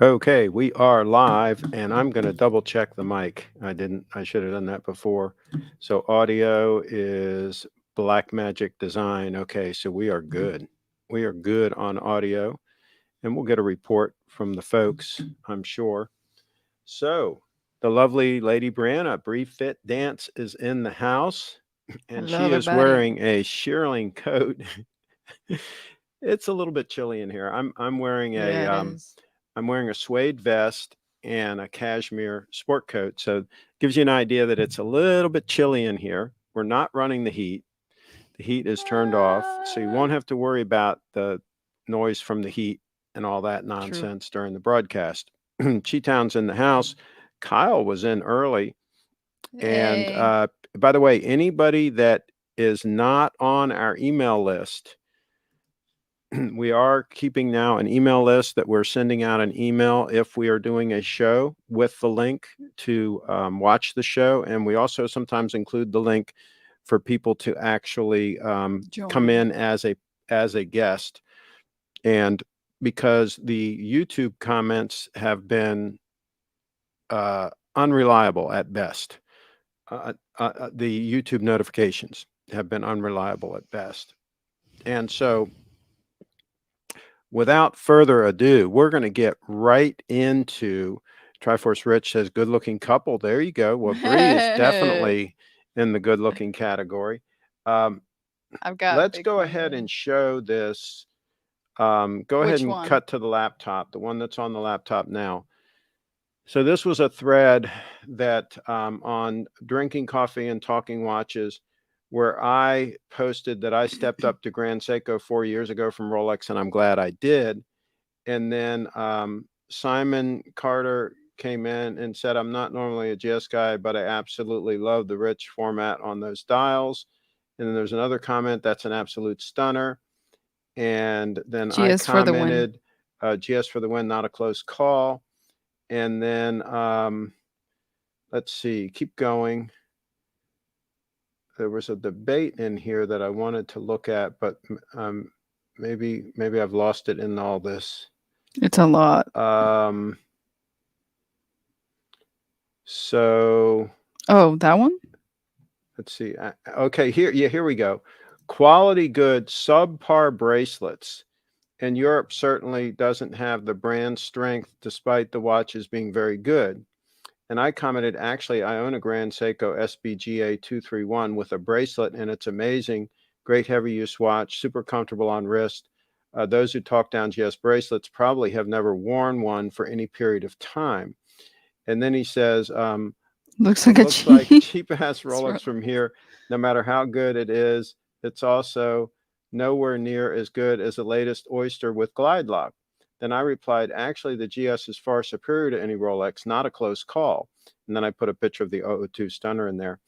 Okay, we are live, and I'm going to double check the mic. I should have done that before. So, audio is Blackmagic Design. Okay, so we are good. We are good on audio, and we'll get a report from the folks, I'm sure. So, the lovely Lady Brianna, Brifitdance, is in the house, and Hello, she is everybody. wearing a shearling coat. It's a little bit chilly in here. I'm wearing a Yeah, it is. I'm wearing a suede vest and a cashmere sport coat. So it gives you an idea that it's a little bit chilly in here. We're not running the heat. The heat is turned off, so you won't have to worry about the noise from the heat and all that True. nonsense during the broadcast. Cheetown's in the house. Kyle was in early. And Hey. by the way, anybody that is not on our email list, we are keeping now an email list that we're sending out an email if we are doing a show with the link to watch the show. And we also sometimes include the link for people to actually come Join. in as a guest. And because the YouTube comments have been unreliable at best, the YouTube notifications have been unreliable at best. And so without further ado, we're going to get right into Triforce Rich says good looking couple. There you go. Well, Bree is definitely in the good looking category. Um, I've got let's big go ahead and forehead. show this. Go ahead Which and one? cut to the laptop, the one that's on the laptop now. So this was a thread that on drinking coffee and talking watches, where I posted that I stepped up to Grand Seiko 4 years ago from Rolex, and I'm glad I did. And then Simon Carter came in and said, I'm not normally a GS guy, but I absolutely love the rich format on those dials. And then there's another comment that's an absolute stunner. And then I GS for the win. commented, GS for the win, not a close call. And then let's see, keep going. There was a debate in here that I wanted to look at, but maybe I've lost it in all this. It's a lot. Um, so Oh, that one? let's see. Okay, here we go. Quality good, subpar bracelets. And Europe certainly doesn't have the brand strength despite the watches being very good. And I commented, actually, I own a Grand Seiko SBGA 231 with a bracelet, and it's amazing. Great heavy use watch, super comfortable on wrist. Those who talk down GS bracelets probably have never worn one for any period of time. And then he says, Looks like it a looks like a cheap. cheap ass It's Rolex from here, no matter how good it is. It's also nowhere near as good as the latest Oyster with Glide Lock. Then I replied, actually, the GS is far superior to any Rolex, not a close call. And then I put a picture of the 002 Stunner in there.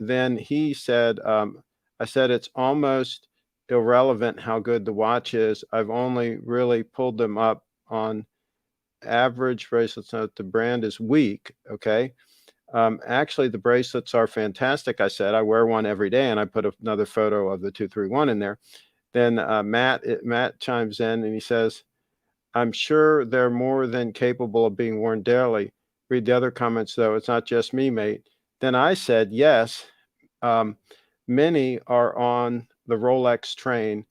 Then he said, I said, it's almost irrelevant how good the watch is. I've only really pulled them up on average bracelets. Note the brand is weak. Okay. Actually, the bracelets are fantastic. I said I wear one every day, and I put another photo of the 231 in there. Then Matt chimes in and he says, "I'm sure they're more than capable of being worn daily." Read the other comments though. It's not just me, mate. Then I said, "Yes, um, many are on the Rolex train.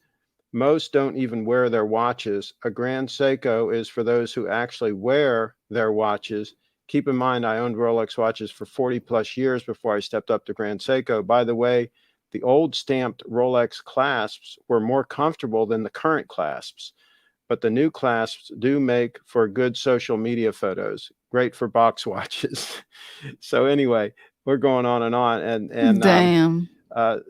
Most don't even wear their watches. A Grand Seiko is for those who actually wear their watches. Keep in mind, I owned Rolex watches for 40 plus years before I stepped up to Grand Seiko. By the way, the old stamped Rolex clasps were more comfortable than the current clasps, but the new clasps do make for good social media photos. Great for box watches." So anyway, we're going on, and damn.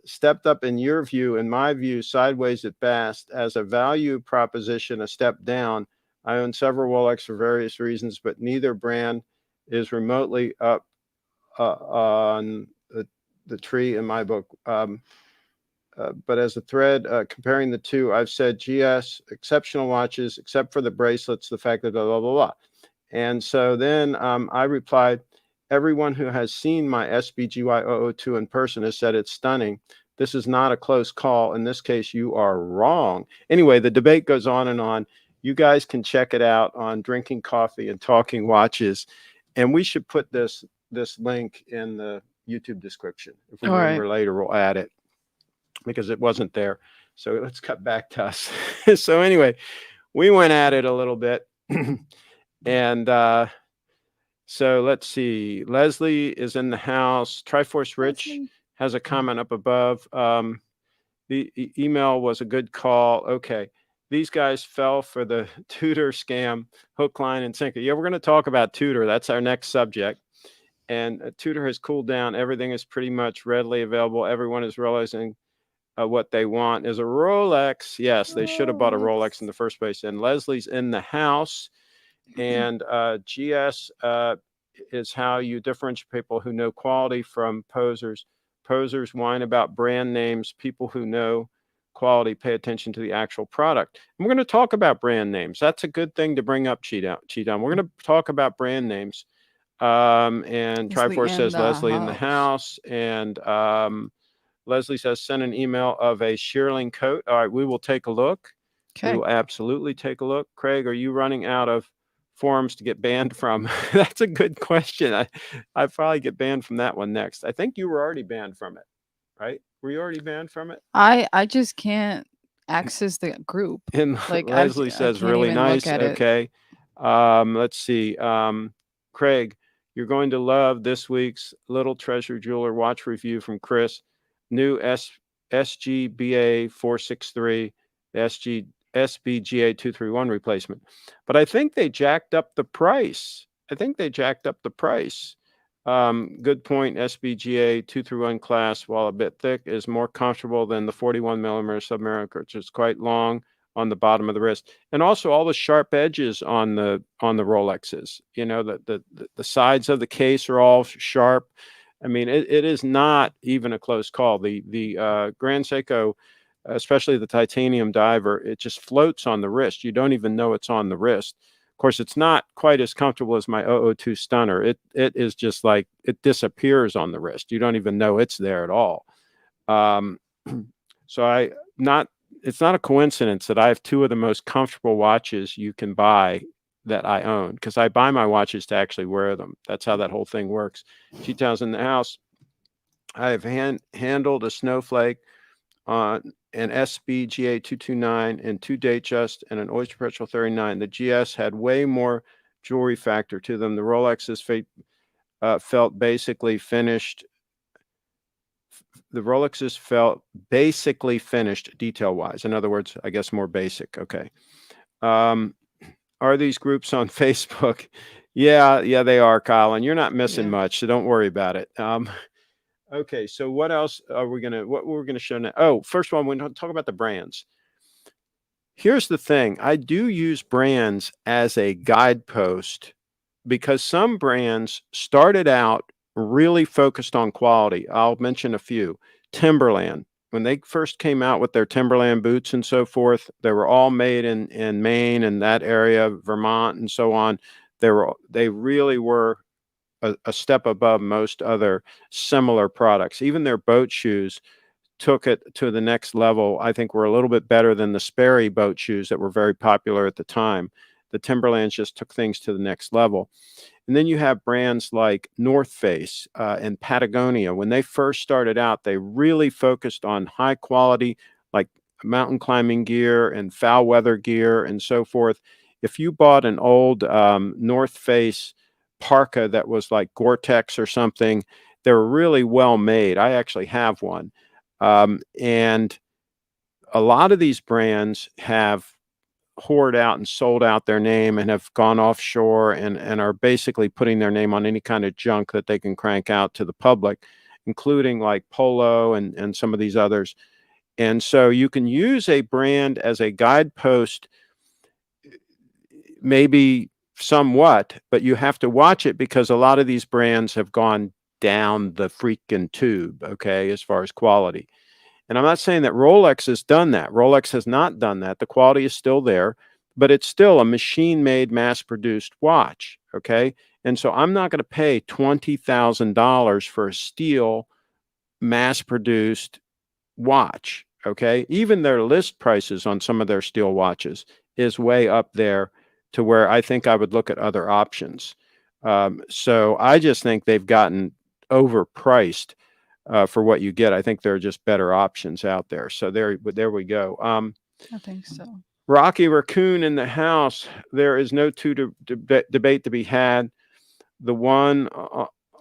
stepped up in your view, in my view, sideways at best. As a value proposition, a step down. I own several Rolex for various reasons, but neither brand is remotely up on the tree in my book. But as a thread, comparing the two, I've said GS, exceptional watches, except for the bracelets, the fact that blah, blah, blah, blah. And so then I replied, everyone who has seen my SBGY 002 in person has said it's stunning. This is not a close call. In this case, you are wrong. Anyway, the debate goes on and on. You guys can check it out on Drinking Coffee and Talking Watches. And we should put this link in the YouTube description. If we All right. remember later, we'll add it because it wasn't there. So let's cut back to us. So anyway, we went at it a little bit. And so let's see. Leslie is in the house. Triforce Rich has a comment up above. The email was a good call. Okay. These guys fell for the Tudor scam, hook, line, and sinker. Yeah, we're going to talk about Tudor. That's our next subject. And Tudor has cooled down. Everything is pretty much readily available. Everyone is realizing what they want is a Rolex. Yes, they should have bought a Rolex in the first place. And Leslie's in the house. And GS is how you differentiate people who know quality from posers. Posers whine about brand names. People who know quality pay attention to the actual product. And we're going to talk about brand names. That's a good thing to bring up, Cheat On. We're going to talk about brand names. And Triforce says Leslie in the house. And Leslie says send an email of a shearling coat. All right, we will take a look. Okay. We will absolutely take a look. Craig, are you running out of forums to get banned from? That's a good question. I probably get banned from that one next. I think you were already banned from it, right? Were you already banned from it? I just can't access the group. And like Leslie says, really nice. Okay. Let's see. Craig, you're going to love this week's Little Treasure Jeweler watch review from Chris. New SGBA 463, SBGA 231 replacement. But I think they jacked up the price. Good point. SBGA 231 class, while a bit thick, is more comfortable than the 41 millimeter submariner, which is quite long on the bottom of the wrist, and also all the sharp edges on the Rolexes. You know, the sides of the case are all sharp. I mean, it is not even a close call. The Grand Seiko, especially the titanium diver, it just floats on the wrist. You don't even know it's on the wrist. Of course, it's not quite as comfortable as my 002 Stunner. It is just like it disappears on the wrist. You don't even know it's there at all. So it's not a coincidence that I have two of the most comfortable watches you can buy that I own, because I buy my watches to actually wear them. That's how that whole thing works. G-Town's in the house. I have handled a Snowflake on an SBGA 229 and 2 Datejust and an Oyster Petrol 39. The GS had way more jewelry factor to them. The Rolexes felt basically finished. The Rolexes felt basically finished detail-wise. In other words, I guess more basic. Okay. Are these groups on Facebook? Yeah, they are, Kyle, and you're not missing much, so don't worry about it. Okay, so what else are we what we're gonna show now? Oh, first of all, we're gonna talk about the brands. Here's the thing. I do use brands as a guidepost because some brands started out really focused on quality. I'll mention a few. Timberland. When they first came out with their Timberland boots and so forth, they were all made in Maine and that area, Vermont and so on. They really were a step above most other similar products. Even their boat shoes took it to the next level. I think were a little bit better than the Sperry boat shoes that were very popular at the time. The Timberlands just took things to the next level. And then you have brands like North Face and Patagonia. When they first started out, they really focused on high quality, like mountain climbing gear and foul weather gear and so forth. If you bought an old North Face parka that was like Gore-Tex or something, they were really well made. I actually have one. And a lot of these brands have hoard out and sold out their name and have gone offshore and are basically putting their name on any kind of junk that they can crank out to the public, including like Polo and some of these others. And so you can use a brand as a guidepost, maybe somewhat, but you have to watch it because a lot of these brands have gone down the freaking tube, okay, as far as quality. And I'm not saying that Rolex has done that. Rolex has not done that. The quality is still there, but it's still a machine-made, mass-produced watch, okay? And so I'm not going to pay $20,000 for a steel, mass-produced watch, okay? Even their list prices on some of their steel watches is way up there to where I think I would look at other options. So I just think they've gotten overpriced for what you get. I think there are just better options out there. So there we go. I think so. Rocky Raccoon in the house. There is no debate to be had. The one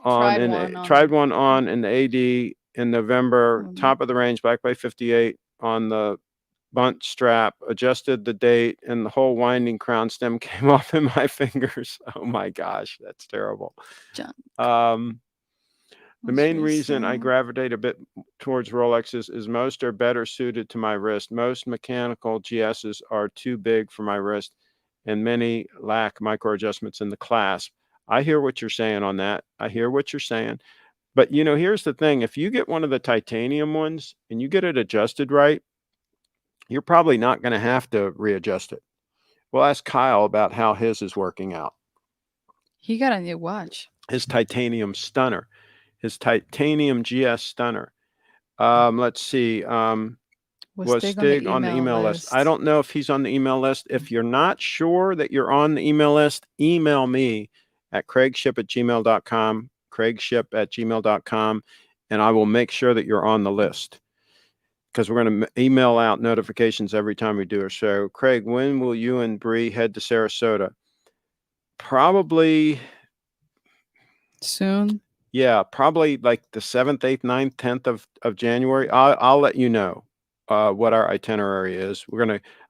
tried one on in the AD in November, top of the range, Black Bay 58 on the bunt strap, adjusted the date, and the whole winding crown stem came off in my fingers. Oh my gosh, that's terrible. The main reason I gravitate a bit towards Rolexes is most are better suited to my wrist. Most mechanical GSs are too big for my wrist, and many lack micro adjustments in the clasp. I hear what you're saying on that. I hear what you're saying. But, you know, here's the thing. If you get one of the titanium ones and you get it adjusted right, you're probably not going to have to readjust it. We'll ask Kyle about how his is working out. He got a new watch. His titanium stunner. His titanium GS stunner. Let's see. Was Stig on the email list? I don't know if he's on the email list. If you're not sure that you're on the email list, email me at CraigShipp@gmail.com, CraigShipp@gmail.com, and I will make sure that you're on the list because we're going to email out notifications every time we do a show. Craig, when will you and Bree head to Sarasota? Probably soon. Yeah, probably like the 7th, 8th, 9th, 10th of January. I'll let you know what our itinerary is.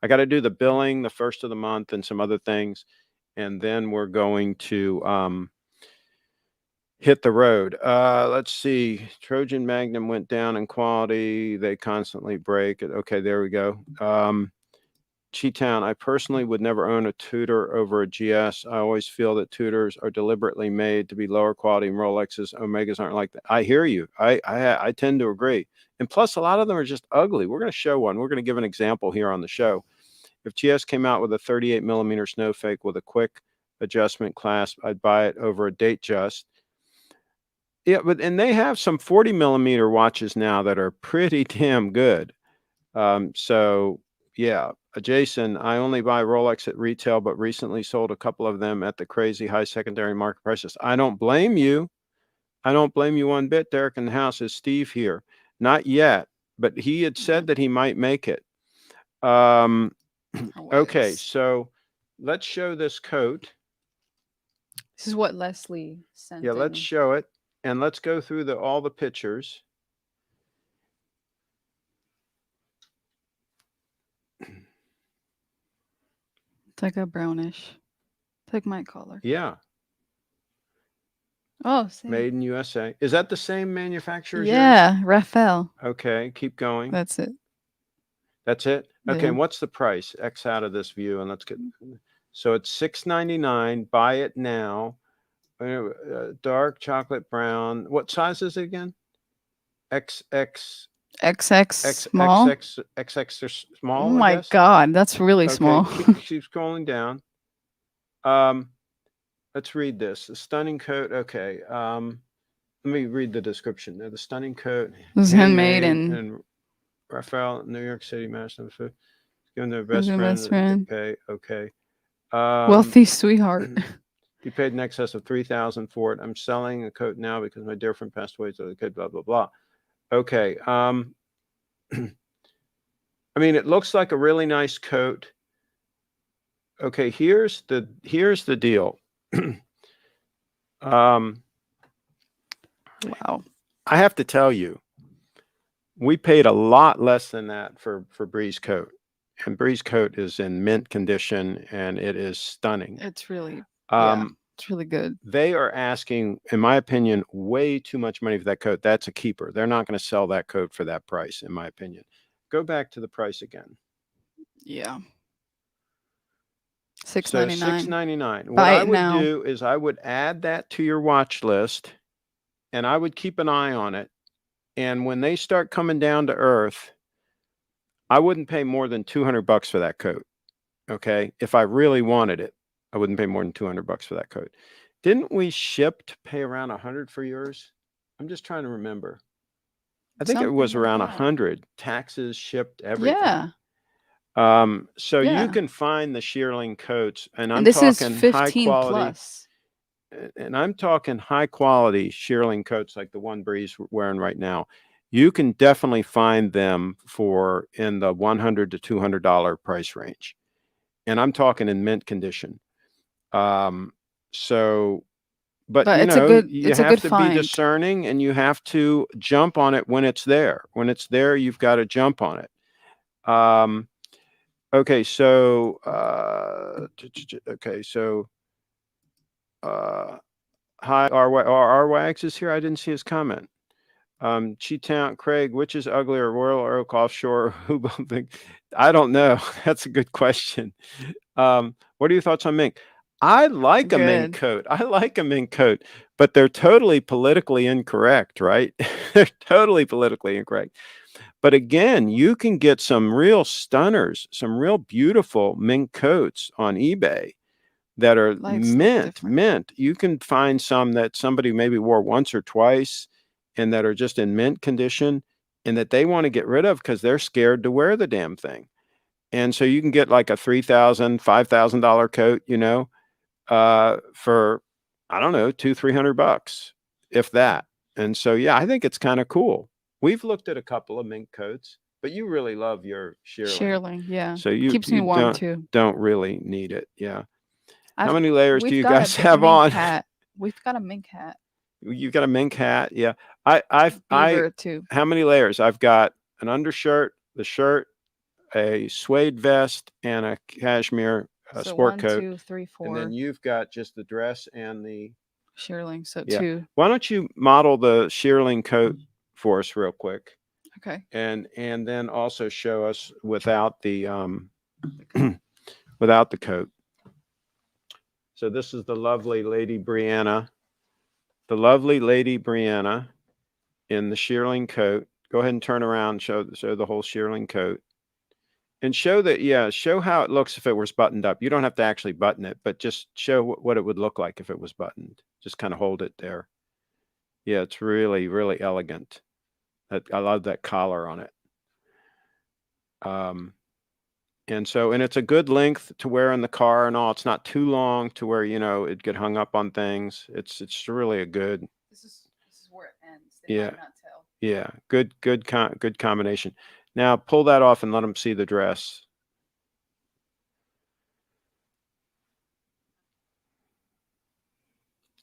I got to do the billing the first of the month and some other things, and then we're going to hit the road. Let's see. Trojan Magnum went down in quality. They constantly break it. Okay, there we go. Cheetown, I personally would never own a Tudor over a GS. I always feel that Tudors are deliberately made to be lower quality, and Rolexes, Omegas aren't like that. I hear you. I tend to agree. And plus, a lot of them are just ugly. We're going to show one. We're going to give an example here on the show. If GS came out with a 38 millimeter Snowflake with a quick adjustment clasp, I'd buy it over a Datejust. Yeah, and they have some 40 millimeter watches now that are pretty damn good. So yeah, Jason, I only buy Rolex at retail, but recently sold a couple of them at the crazy high secondary market prices. I don't blame you. I don't blame you one bit. Derek in the house. Is Steve here? Not yet, but he had said that he might make it. Okay, so let's show this coat. This is what Leslie sent. Yeah, let's show it, and let's go through all the pictures. It's like a brownish. It's like my color. Yeah. Oh, same. Made in USA. Is that the same manufacturer? Yeah, Raphael. Okay, keep going. That's it. That's it? Okay, Yeah. and what's the price? X out of this view, and let's get... So it's $6.99. Buy it now. Dark chocolate brown. What size is it again? XX small. XX or small. Oh my God, that's really small. Keep scrolling down. Let's read this. The stunning coat. Okay. Let me read the description. The stunning coat. It was handmade in Raphael, New York City, Madison. Given their best friend. Okay. Wealthy sweetheart. He paid in excess of $3,000 for it. I'm selling a coat now because my dear friend passed away, so the coat, blah, blah, blah. Okay. I mean, it looks like a really nice coat. Okay, here's the deal. Wow. I have to tell you, we paid a lot less than that for Bree's coat. And Bree's coat is in mint condition, and it is stunning. It's really, it's really good. They are asking, in my opinion, way too much money for that coat. That's a keeper. They're not going to sell that coat for that price, in my opinion. Go back to the price again. Yeah. $6.99. So $6.99. What I would do is I would add that to your watch list, and I would keep an eye on it. And when they start coming down to earth, I wouldn't pay more than $200 for that coat. Okay. If I really wanted it, I wouldn't pay more than $200 for that coat. Didn't we ship to pay around $100 for yours? I'm just trying to remember. I think it was around $100. Taxes, shipped, everything. Yeah. So you Yeah. can find the shearling coats, and I'm And this is talking high 15 quality, plus. and I'm talking high quality shearling coats like the one Bree's wearing right now. You can definitely find them for in the $100 to $200 price range, and I'm talking in mint condition. So, but But you know, you it's a have good to be find. discerning, and you have to jump on it when it's there. When it's there, you've got to jump on it. Okay, so okay, so hi, R Wags is here. I didn't see his comment. Cheetown, Craig, which is uglier, Royal Oak offshore? Who bumping? I don't know. That's a good question. What are your thoughts on mink? I like a mink Good. coat. I like a mink coat, but they're totally politically incorrect, right? They're totally politically incorrect. But again, you can get some real stunners, some real beautiful mink coats on eBay that are Lights look different. mint. You can find some that somebody maybe wore once or twice and that are just in mint condition and that they want to get rid of because they're scared to wear the damn thing. And so you can get like a $3,000, $5,000 coat, you know, for, I don't know, $200-300, if that. And so, yeah, I think it's kind of cool. We've looked at a couple of mink coats, but you really love your shearling. Shearling, yeah. So you Keeps me warm don't too. really need it. Yeah. How I've many layers do we've you got guys a have mink on? hat. We've got a mink hat. You've got a mink hat. Yeah. I Beaver too. how many layers? I've got an undershirt, the shirt, a suede vest, and a cashmere So sport 1, coat. 2, 3, 4. And then you've got just the dress and the shearling. So yeah. 2. Why don't you model the shearling coat for us real quick? Okay. And then also show us without the without the coat. So this is the lovely Lady Brianna. The lovely Lady Brianna in the shearling coat. Go ahead and turn around and show the whole shearling coat. And show that, yeah, show how it looks if it was buttoned up. You don't have to actually button it, but just show what it would look like if it was buttoned. Just kind of hold it there. Yeah, it's really, really elegant. I love that collar on it. And it's a good length to wear in the car and all. It's not too long to where, you know, it'd get hung up on things. It's really a good. This is where it ends. They Yeah. might not tell. Yeah, good combination. Now pull that off and let them see the dress.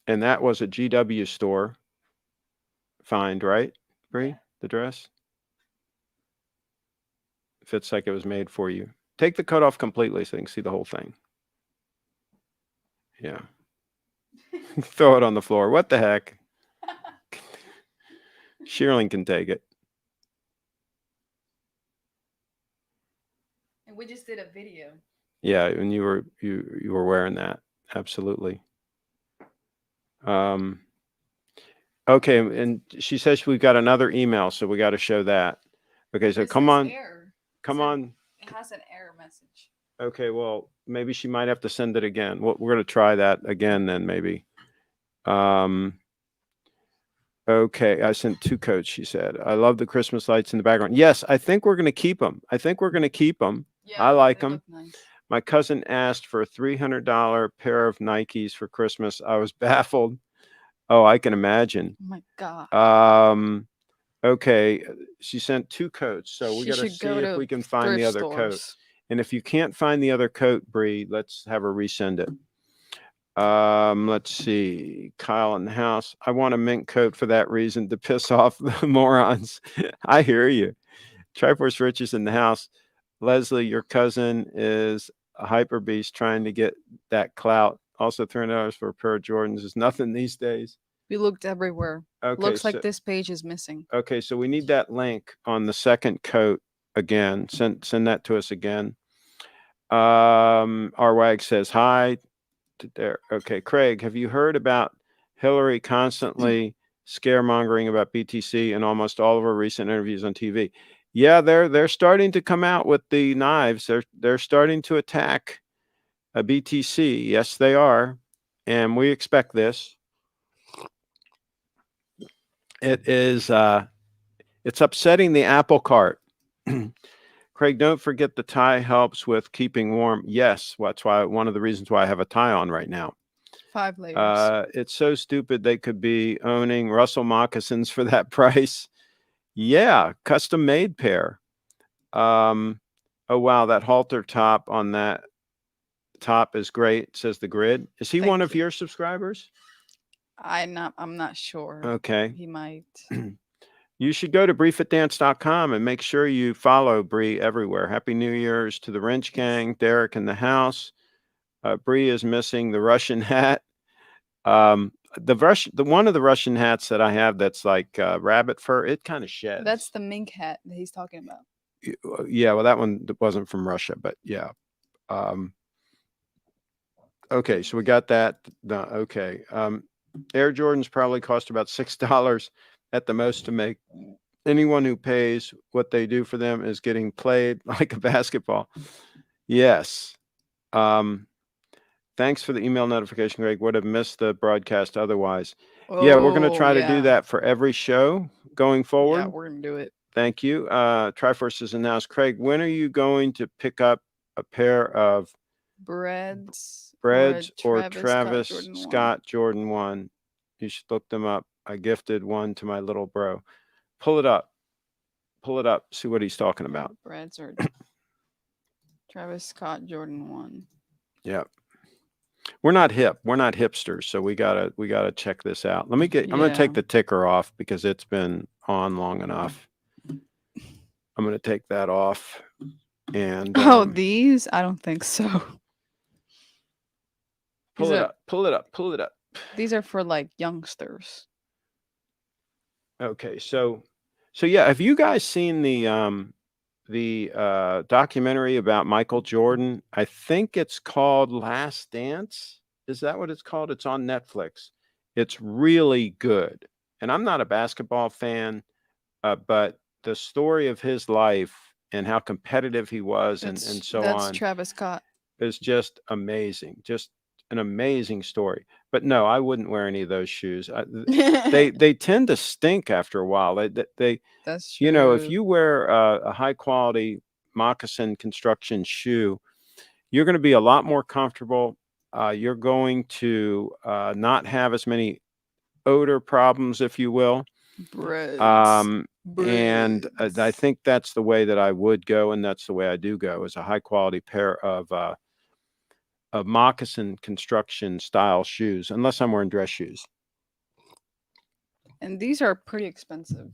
And that was a GW store find, right, Bree? Yeah. The dress? Fits like it was made for you. Take the coat off completely so you can see the whole thing. Yeah. Throw it on the floor. What the heck? Shearling can take it. And we just did a video. Yeah, and you were wearing that. Absolutely. Okay, and she says we've got another email, so we got to show that. Okay, so come on. Error. Come on. It has an error message. Okay, well, maybe she might have to send it again. We're going to try that again then, maybe. Okay, I sent 2 coats, she said. I love the Christmas lights in the background. Yes, I think we're going to keep them. Yeah, I like them. look nice. My cousin asked for a $300 pair of Nikes for Christmas. I was baffled. Oh, I can imagine. Oh my God. Okay, she sent 2 coats, so we got to should see go if to we can find the thrift other coat. stores. And if you can't find the other coat, Bree, let's have her resend it. Let's see. Kyle in the house. I want a mink coat for that reason, to piss off the morons. I hear you. Triforce Rich is in the house. Leslie, your cousin is a hyper beast trying to get that clout. Also, $300 for a pair of Jordans is nothing these days. We looked everywhere. Okay, Looks so, like this page is missing. okay, so we need that link on the second coat again. Send that to us again. Our wag says hi. There. Okay, Craig, have you heard about Hillary constantly scaremongering about BTC in almost all of her recent interviews on TV? Yeah, they're starting to come out with the knives. They're starting to attack a BTC. Yes, they are, and we expect this. It is it's upsetting the apple cart. Craig, don't forget the tie helps with keeping warm. Yes, that's why one of the reasons why I have a tie on right now. 5 layers. It's so stupid they could be owning Russell moccasins for that price. Yeah, custom made pair. Oh wow, that halter top on that top is great, says the grid. Is he one Thank of you. your subscribers? I'm not sure. Okay. He might. You should go to Brifitdance.com and make sure you follow Bree everywhere. Happy New Year's to the Wrench Gang, Derek in the house. Bree is missing the Russian hat. The one of the Russian hats that I have that's like rabbit fur, it kind of sheds. That's the mink hat that he's talking about. Yeah, well, that one wasn't from Russia, but yeah. Okay, so we got that. Okay. Air Jordans probably cost about $6 at the most to make. Anyone who pays what they do for them is getting played like a basketball. Yes. Thanks for the email notification, Greg. Would have missed the broadcast otherwise. Yeah, we're going to try to do that for every show going forward. Yeah, we're going to do it. Thank you. Triforce is announced. Craig, when are you going to pick up a pair of Breads or Travis Scott Jordan 1? You should look them up. I gifted one to my little bro. Pull it up. Pull it up. See what he's talking about. Breads or Travis Scott Jordan 1. Yep. We're not hip. We're not hipsters, so we gotta check this out. Let me get. I'm gonna take the ticker off because it's been on long enough. I'm gonna take that off. And these? I don't think so. Pull it up. Pull it up. Pull it up. These are for like youngsters. Okay, so yeah, have you guys seen the documentary about Michael Jordan? I think it's called Last Dance. Is that what it's called? It's on Netflix. It's really good. And I'm not a basketball fan, but the story of his life and how competitive he was and so on. That's Travis Scott. Is just amazing. Just an amazing story. But no, I wouldn't wear any of those shoes. They tend to stink after a while. They That's true. You know, if you wear a high quality moccasin construction shoe, you're going to be a lot more comfortable. You're going to not have as many odor problems, if you will. And I think that's the way that I would go, and that's the way I do go, is a high quality pair of moccasin construction style shoes, unless I'm wearing dress shoes. And these are pretty expensive.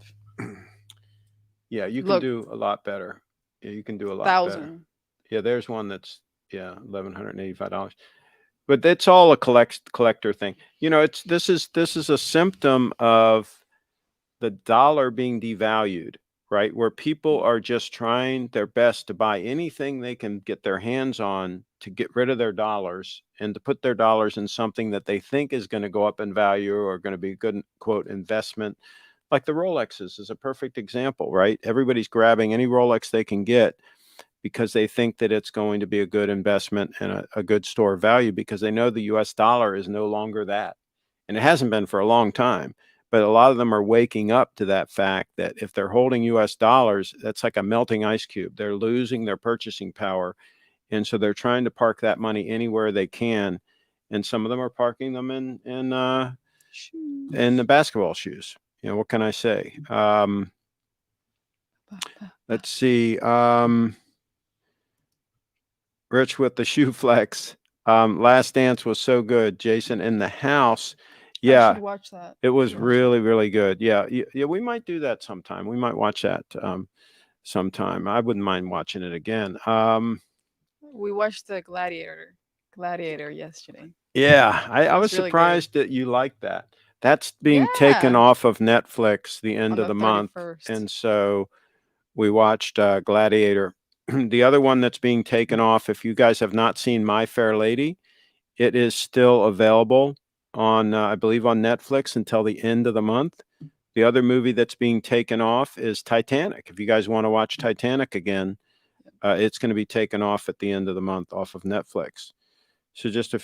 Yeah, you can do a lot better. Yeah, you can do a lot better. Yeah, there's one that's $1,185. But it's all a collector thing. You know, this is a symptom of the dollar being devalued, right? Where people are just trying their best to buy anything they can get their hands on to get rid of their dollars and to put their dollars in something that they think is going to go up in value or going to be a good, quote, investment. Like the Rolexes is a perfect example, right? Everybody's grabbing any Rolex they can get because they think that it's going to be a good investment and a good store of value because they know the US dollar is no longer that. And it hasn't been for a long time. But a lot of them are waking up to that fact that if they're holding US dollars, that's like a melting ice cube. They're losing their purchasing power. And so they're trying to park that money anywhere they can. And some of them are parking them in the basketball shoes. You know, what can I say? Let's see. Rich with the shoe flex. Last Dance was so good. Jason in the house. Yeah, I should watch that. It was really, really good. Yeah, we might do that sometime. We might watch that sometime. I wouldn't mind watching it again. We watched the Gladiator yesterday. Yeah, I was really surprised that you liked that. That's being taken off of Netflix the end of the month, and so we watched Gladiator. The other one that's being taken off, if you guys have not seen My Fair Lady, it is still available on, I believe, on Netflix until the end of the month. The other movie that's being taken off is Titanic. If you guys want to watch Titanic again, it's going to be taken off at the end of the month off of Netflix. So just a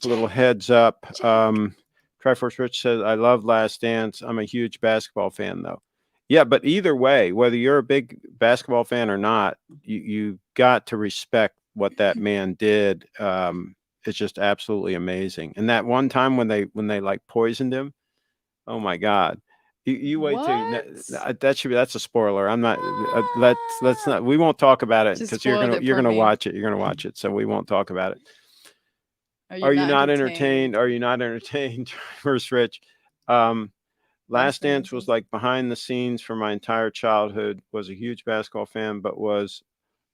little heads up. Triforce Rich says, I love Last Dance. I'm a huge basketball fan, though. Yeah, but either way, whether you're a big basketball fan or not, you got to respect what that man did. It's just absolutely amazing. And that one time when they like poisoned him, oh my God. You wait till What? that's a spoiler. I'm not let's What? not we won't talk about it Just because you're spoiled gonna it you're for gonna me. watch it. You're gonna watch it, so we won't talk about it. Are you Are you not not entertained? entertained? Are you not entertained? First Rich. Um, Last Last Dance was dances. like behind the scenes for my entire childhood. Was a huge basketball fan, but was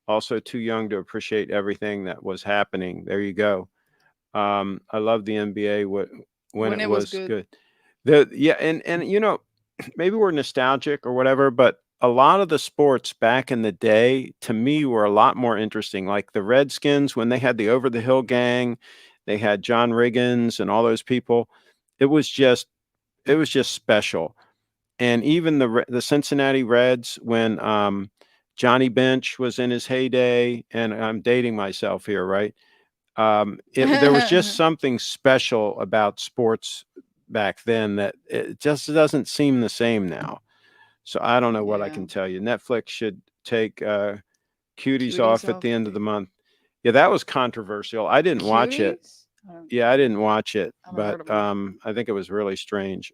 also too young to appreciate everything that was happening. There you go. I love the NBA when When it it was was good. good. And maybe we're nostalgic or whatever, but a lot of the sports back in the day to me were a lot more interesting. Like the Redskins when they had the Over the Hill gang, they had John Riggins and all those people. It was just it was just special. And even the Cincinnati Reds when Johnny Bench was in his heyday, and I'm dating myself here, right? There was just something special about sports back then that it just doesn't seem the same now. So I don't know what I Yeah. can tell you. Netflix should take Cuties Cuties off at off the end of the the month. Yeah, that was controversial. I didn't watch it. cuties. I don't. Yeah, I didn't watch it, I haven't but heard of them. I think it was really strange.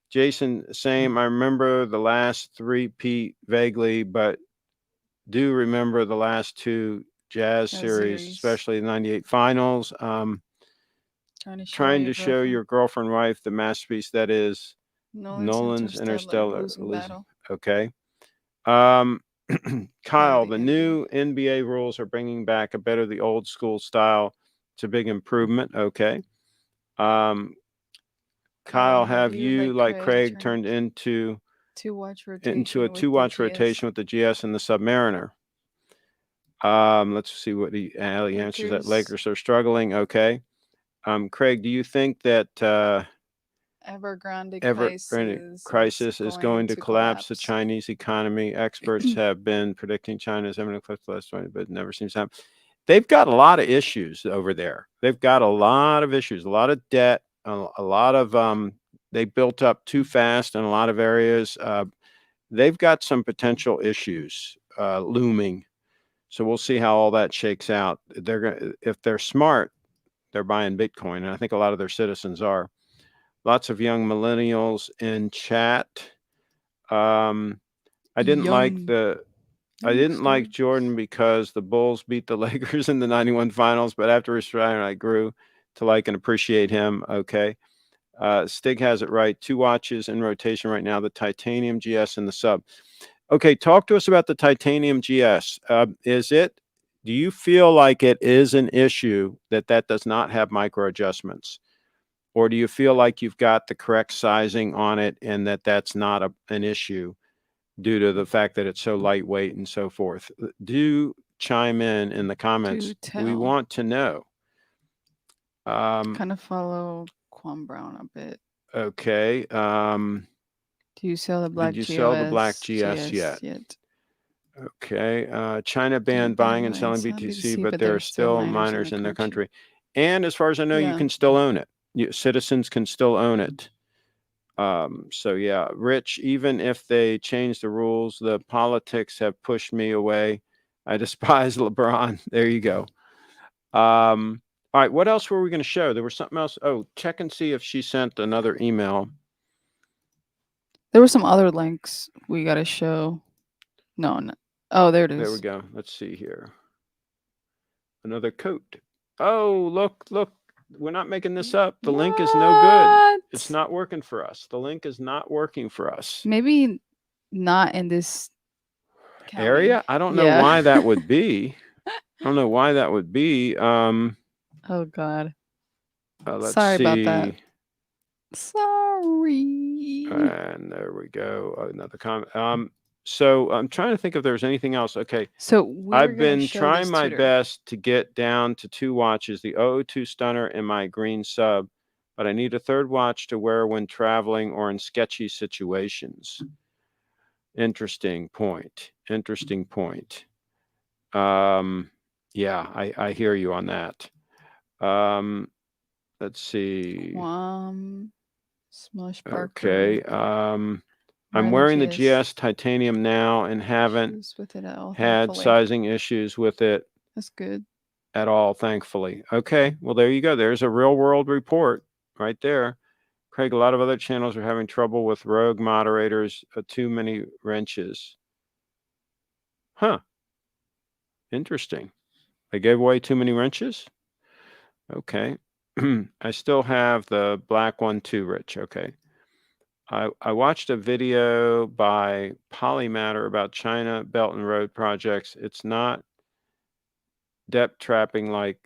Jason, same. I remember the last three Pete vaguely, but do remember the last two Jazz That series, series. especially the '98 finals. Trying to show Trying your to show girlfriend. your girlfriend wife the masterpiece that is Nolan's Nolan's Interstellar Interstellar. losing battle. Okay. Um, Part of Kyle, the the NBA. new NBA rules are bringing back a better the old school style. It's a big improvement. Okay. Um, Kyle, Kyle, have have you you, like like Craig Craig, turned turned into two watch a rotation with two the watch GS? rotation with the GS and the Submariner? Let's see what he answers that. Lakers Lakers are struggling. Okay. Craig, do you think that Evergrande Evergrande crisis is crisis is going going to to collapse the collapse. Chinese economy? Experts have been predicting China's imminent collapse the last 20, but it never seems to happen. They've got a lot of issues over there. They've got a lot of issues, a lot of debt, a lot of they built up too fast in a lot of areas. They've got some potential issues looming. So we'll see how all that shakes out. They're going if they're smart, they're buying Bitcoin, and I think a lot of their citizens are. Lots of young millennials in chat. Um, I didn't like Young the I didn't like youngsters. Jordan because the Bulls beat the Lakers in the '91 finals, but after his retirement, I grew to like and appreciate him. Okay. Stig has it right. Two watches in rotation right now: the Titanium GS and the Sub. Okay, talk to us about the Titanium GS. Do you feel like it is an issue that does not have micro adjustments? Or do you feel like you've got the correct sizing on it and that's not an issue due to the fact that it's so lightweight and so forth? Do chime in the Do comments. We tell. want to know. Um, Kind of follow Quan Brown a bit. okay. Do you sell the Did black you sell the black GS GS yet? yet? Okay. China China banned buying banned and buying selling some BTC, BTC, but but there are there's still still miners in the miners in their country. country. And as far as I know, you Yeah. can still own it. Citizens can still own it. So yeah, Rich, even if they change the rules, the politics have pushed me away. I despise LeBron. There you go. All right, what else were we going to show? There was something else. Oh, check and see if she sent another email. There were some other links we gotta show. No, no. Oh, there it There we is. go. Let's see here. Another coat. Oh, look. We're not making this up. The link is no good. It's What? not working for us. The link is not working for us. Maybe not in this county. Area? I don't know Yeah. why that would be. I don't know why that would be. Oh God. Let's Sorry about that. see. Sorry. And there we go. Another comment. So I'm trying to think if there's anything else. Okay. So we're I've gonna been show trying this my Tudor. best to get down to two watches, the 002 Stunner and my green Sub, but I need a third watch to wear when traveling or in sketchy situations. Interesting point. Interesting point. Yeah, I hear you on that. Let's see. Quam Smush Parker. Okay. I'm I'm wearing the GS titanium now and haven't issues with it at all, had thankfully. sizing issues with it That's good. at all, thankfully. Okay, well, there you go. There's a real world report right there. Craig, a lot of other channels are having trouble with rogue moderators, too many wrenches. Huh. Interesting. They gave away too many wrenches? Okay. I still have the black one too, Rich. Okay. I watched a video by Polymatter about China Belt and Road projects. It's not depth trapping like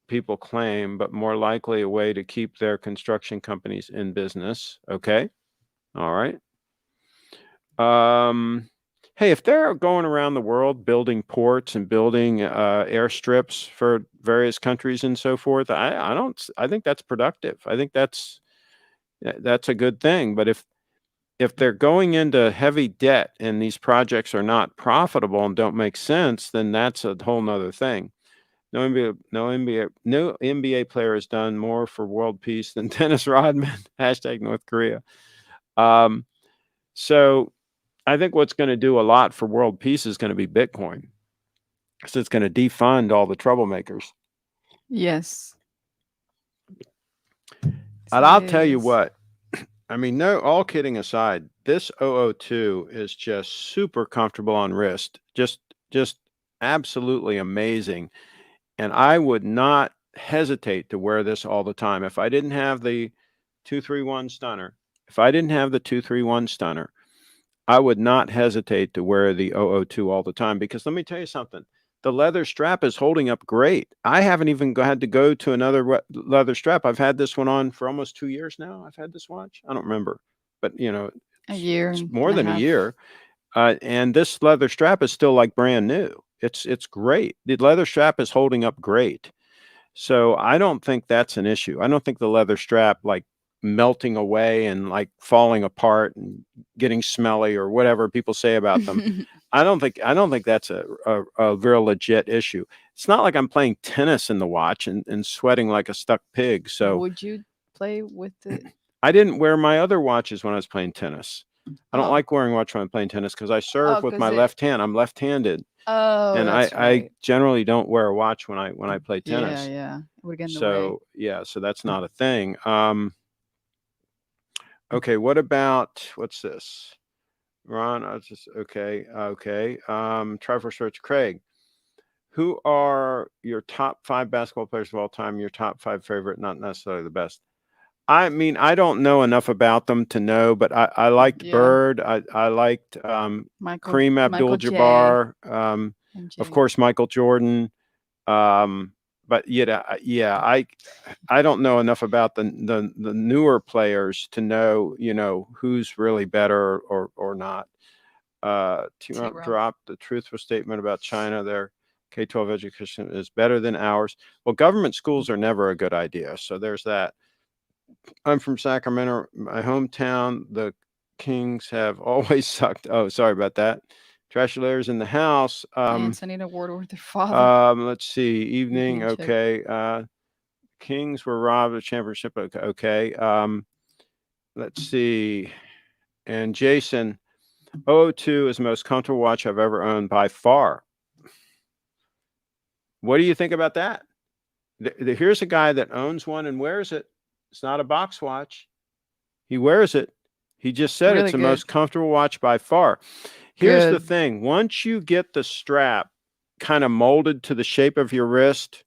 people claim, but more likely a way to keep their construction companies in business. Okay. All right. Hey, if they're going around the world building ports and building airstrips for various countries and so forth, I think that's productive. I think that's a good thing. But if they're going into heavy debt and these projects are not profitable and don't make sense, then that's a whole nother thing. No NBA player has done more for world peace than Dennis Rodman. Hashtag North Korea. So I think what's going to do a lot for world peace is going to be Bitcoin. So it's going to defund all the troublemakers. Yes. And I'll tell you what, I mean, no, all kidding aside, this 002 is just super comfortable on wrist. Just absolutely amazing. And I would not hesitate to wear this all the time. If I didn't have the 231 stunner, I would not hesitate to wear the 002 all the time, because let me tell you something. The leather strap is holding up great. I haven't even had to go to another leather strap. I've had this one on for almost 2 years now. I've had this watch. I don't remember, but a year. It's more than a year. And this leather strap is still like brand new. It's great. The leather strap is holding up great. So I don't think that's an issue. I don't think the leather strap like melting away and like falling apart and getting smelly or whatever people say about them. I don't think that's a real legit issue. It's not like I'm playing tennis in the watch and sweating like a stuck pig. So would you play with it? I didn't wear my other watches when I was playing tennis. I don't like wearing watch when I'm playing tennis because I serve with my left hand. I'm left-handed. Oh, and I generally don't wear a watch when I play tennis. Yeah. It would get in the way. So yeah, so that's not a thing. Okay, what about what's this? Ron, I was just okay. Triforce Search, Craig. Who are your top 5 basketball players of all time? Your top 5 favorite, not necessarily the best. I mean, I don't know enough about them to know, but I liked Bird. I liked Kareem Abdul-Jabbar. Of course, Michael Jordan. But I don't know enough about the newer players to know who's really better or not. T-Rump dropped the truthful statement about China. Their K-12 education is better than ours. Well, government schools are never a good idea. So there's that. I'm from Sacramento, my hometown. The Kings have always sucked. Oh, sorry about that. Trash layers in the house. Yes, I need a word with their father. Let's see. Evening. Okay. Kings were robbed of the championship. Okay. Let's see. And Jason, 002 is the most comfortable watch I've ever owned by far. What do you think about that? Here's a guy that owns one and wears it. It's not a box watch. He wears it. He just said it's the most comfortable watch by far. Here's the thing. Once you get the strap kind of molded to the shape of your wrist,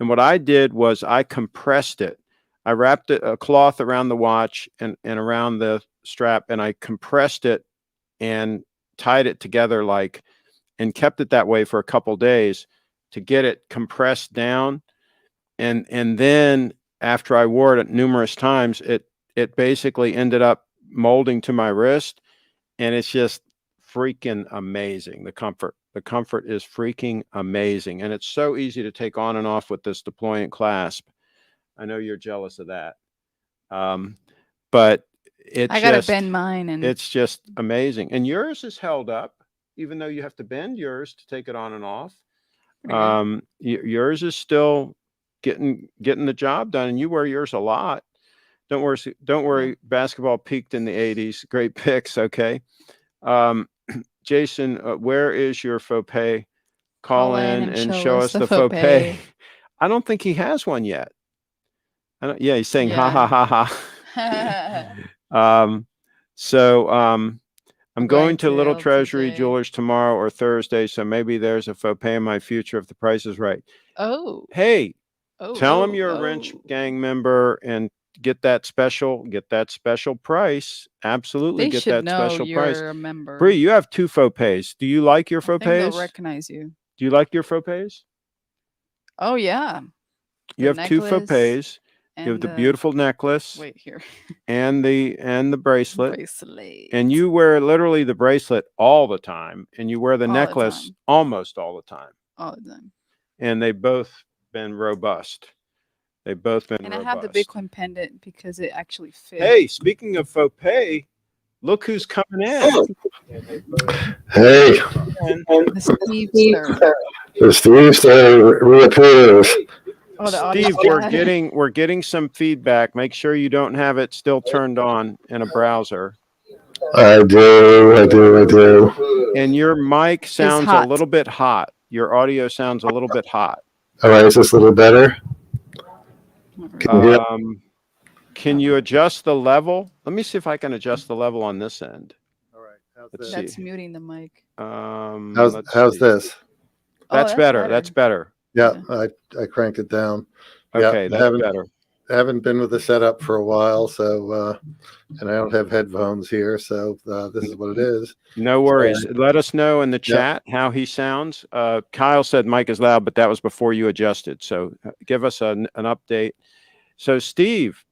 and what I did was I compressed it. I wrapped a cloth around the watch and around the strap, and I compressed it and tied it together and kept it that way for a couple days to get it compressed down. And then after I wore it numerous times, it basically ended up molding to my wrist, and it's just freaking amazing. The comfort is freaking amazing, and it's so easy to take on and off with this deployant clasp. I know you're jealous of that, but I gotta bend mine, and it's just amazing. And yours is held up, even though you have to bend yours to take it on and off. Yours is still getting the job done, and you wear yours a lot. Don't worry. Don't worry. Basketball peaked in the 80s. Great picks. Okay. Jason, where is your faux pay? Call in and show us the faux pay. I don't think he has one yet. Yeah, he's saying ha ha ha ha. I'm going to Little Treasury Jewelers tomorrow or Thursday, so maybe there's a faux pay in my future if the price is right. Oh. Hey, tell him you're a Wrench Gang member and get that special price. Absolutely, get that special price. You're a member. Bree, you have 2 faux pays. Do you like your faux pays? They'll recognize you. Do you like your faux pays? Oh yeah. You have 2 faux pays. You have the beautiful necklace. Wait here. and the bracelet. And you wear literally the bracelet all the time, and you wear the necklace almost all the time. All the time. And they've both been robust. They've both been robust. I have the Bitcoin pendant because it actually fits. Hey, speaking of faux pay, look who's coming in. Hey. The Steve reappears. Steve, we're getting some feedback. Make sure you don't have it still turned on in a browser. I do. And your mic sounds a little bit hot. Your audio sounds a little bit hot. All right, is this a little better? Can you adjust the level? Let me see if I can adjust the level on this end. All right. That's muting the mic. How's this? That's better. That's better. Yeah, I cranked it down. Okay, that's better. I haven't been with the setup for a while, so and I don't have headphones here, so this is what it is. No worries. Let us know in the chat how he sounds. Kyle said mic is loud, but that was before you adjusted. So give us an update. So Steve,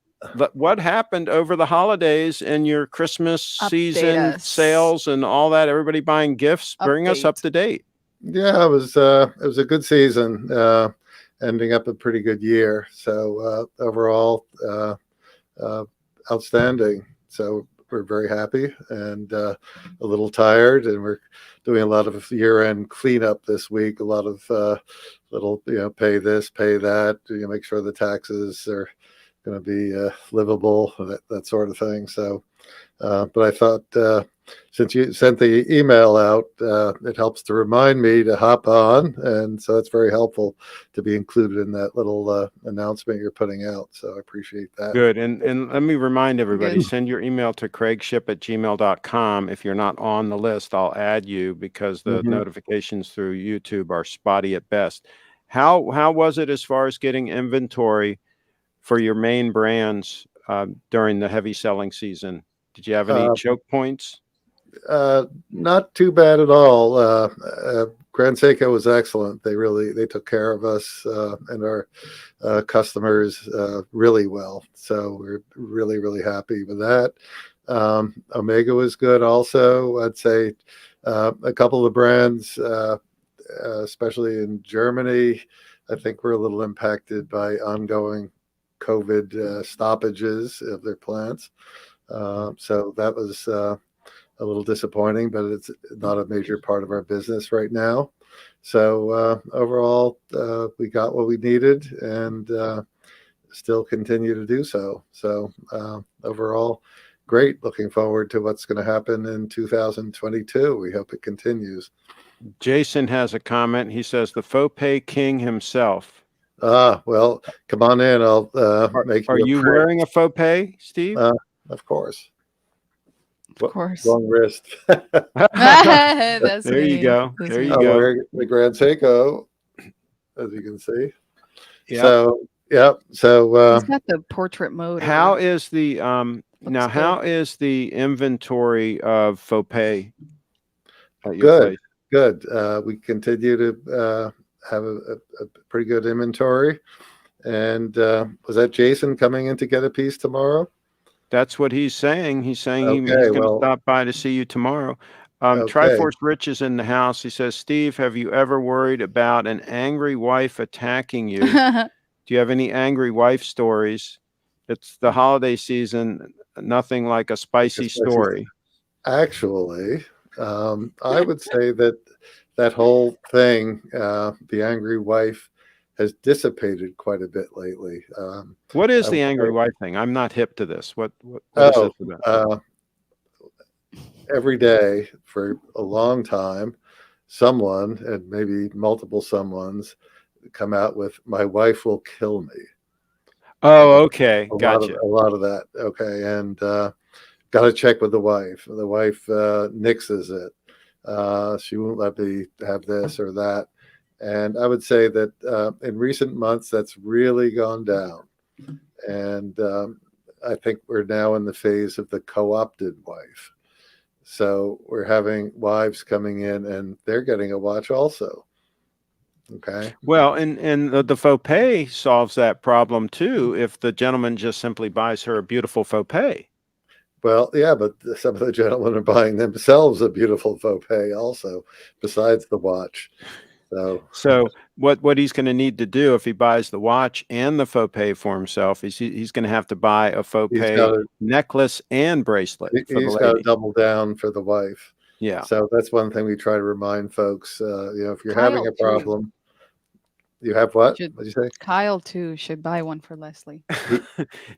what happened over the holidays and your Christmas season sales and all that? Everybody buying gifts. Bring us up to date. Yeah, it was a good season. Ending up a pretty good year. So overall, outstanding. So we're very happy and a little tired, and we're doing a lot of year-end cleanup this week. A lot of little, pay this, pay that. Make sure the taxes are going to be livable, that sort of thing. So, but I thought since you sent the email out, it helps to remind me to hop on, and so it's very helpful to be included in that little announcement you're putting out. So I appreciate that. Good. And let me remind everybody, send your email to CraigShipp@gmail.com. If you're not on the list, I'll add you because the notifications through YouTube are spotty at best. How was it as far as getting inventory for your main brands during the heavy selling season? Did you have any choke points? Not too bad at all. Grand Seiko was excellent. They took care of us and our customers really well. So we're really, really happy with that. Omega was good also. I'd say a couple of brands, especially in Germany, I think we're a little impacted by ongoing COVID stoppages of their plants. So that was a little disappointing, but it's not a major part of our business right now. So overall, we got what we needed and still continue to do so. So overall, great. Looking forward to what's going to happen in 2022. We hope it continues. Jason has a comment. He says the faux pay king himself. Well, come on in. I'll make you. Are you wearing a faux pay, Steve? Of course. Of course. Long wrist. That's there you go. There you go. We're the Grand Seiko, as you can see. Yeah. So yeah. So he's got the portrait mode. How is the now? Good. How is the inventory of faux pay? Good. Good. We continue to have a pretty good inventory. And was that Jason coming in to get a piece tomorrow? That's what he's saying. He's saying he's going to stop by to see you tomorrow. Triforce Rich is in the house. He says, Steve, have you ever worried about an angry wife attacking you? Do you have any angry wife stories? It's the holiday season. Nothing like a spicy story. Actually, I would say that whole thing, the angry wife, has dissipated quite a bit lately. What is I the would angry say, wife thing? I'm not hip to this. What is this about? every day for a long time, someone, and maybe multiple someones, come out with "My wife will kill me." Oh, okay, gotcha. A lot of that. Okay, and got to check with the wife. The wife nixes it. She won't let me have this or that. And I would say that in recent months, that's really gone down. And I think we're now in the phase of the co-opted wife. So we're having wives coming in and they're getting a watch also. Okay. Well, and the faux pay solves that problem too. If the gentleman just simply buys her a beautiful faux pay. Well, yeah, but some of the gentlemen are buying themselves a beautiful faux pay also, besides the watch. So what he's going to need to do if he buys the watch and the faux pay for himself is he's going to have to buy a faux he's pay got to necklace and bracelet for the he's got to lady. double down for the wife. Yeah. So that's one thing we try to remind folks. If you're having a Kyle, too. problem, you have what? Should- What'd you say? Kyle too should buy one for Leslie.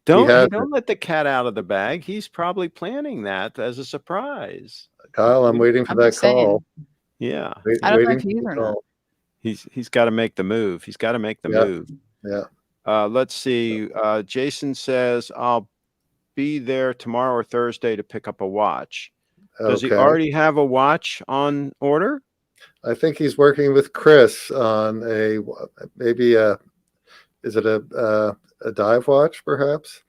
Don't has don't let the cat out of the bag. He's probably planning that as a surprise. Kyle, I'm waiting for I'm that just saying. call. Yeah. I don't know Waiting if he for is the or not. call. He's got to make the move. He's got to make the Yeah. move. Yeah. Let's see. Jason says I'll be there tomorrow or Thursday to pick up a watch. Does he Okay. already have a watch on order? I think he's working with Chris on maybe is it a dive watch perhaps?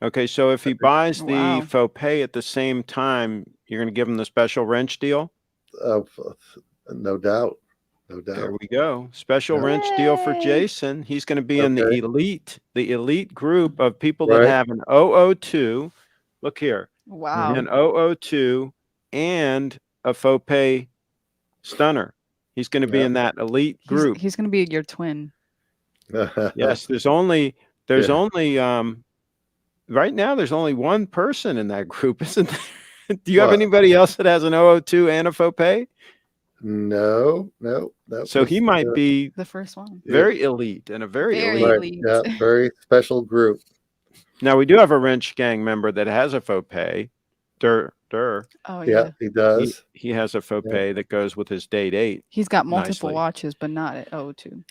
Okay, so if he buys the Wow. faux pay at the same time, you're going to give him the special wrench deal? No doubt. No There doubt. we go. Special Yeah. wrench deal for Yay. Jason. He's going to be in Okay. the elite group of people that Right. have an 002. Look here. Wow. An 002 and a faux pay stunner. He's going to be Yeah. in that elite group. He's gonna be your twin. Yes, there's only right now there's only one person in that group, isn't there? Do you have What? anybody else that has an 002 and a faux pay? No. So he might be The first one. very elite and a very Very elite. elite. Yeah, very special group. Now we do have a wrench gang member that has a faux pay. Dur. Oh Yeah, yeah. he does. He has a faux Yeah. pay that goes with his date 8. He's got multiple nicely. watches, but not at 002.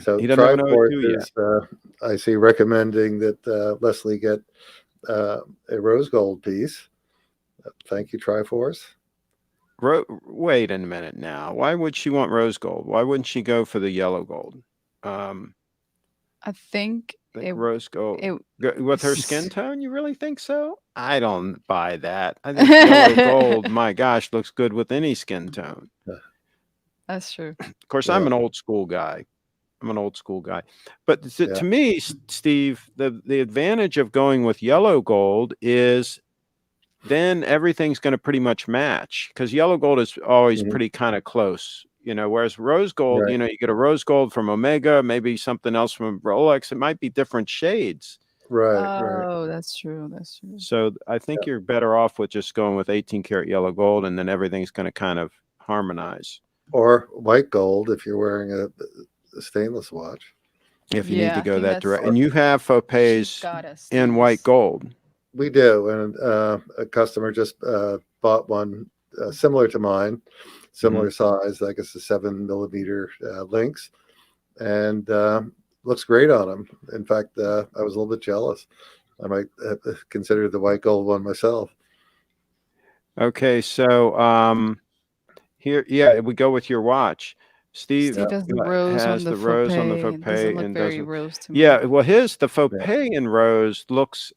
So He doesn't have an 002 Triforce is, I see recommending that Leslie get a rose gold piece. Thank you, Triforce. Wait a minute now. Why would she want rose gold? Why wouldn't she go for the yellow gold? I think Rose gold it with her skin tone. You really think so? I don't buy that. I think yellow gold, my gosh, looks good with any skin tone. that's true. Of course, Yeah. I'm an old school guy. But to me, Steve, the advantage of going with yellow gold is then everything's going to pretty much match, because yellow gold is always pretty kind of close, whereas rose gold, Right. you get a rose gold from Omega, maybe something else from Rolex. It might be different shades. Right. Oh, that's true. That's true. So I think you're better off with just going with 18 karat yellow gold, and then everything's going to kind of harmonize. Or white gold if you're wearing a stainless watch. If you Yeah, need to I go think that that's- direct. And you have faux pays She's got us. in white gold. We do, and a customer just bought one similar to mine, similar size. I guess the 7mm links, and looks great on him. In fact, I was a little bit jealous. I might consider the white gold one myself. Okay, so here, we go with your watch. Steve does the rose has on the the rose on the faux faux pay. It pay doesn't look and very doesn't. rose to me. Yeah, well, the faux Yeah. pay in rose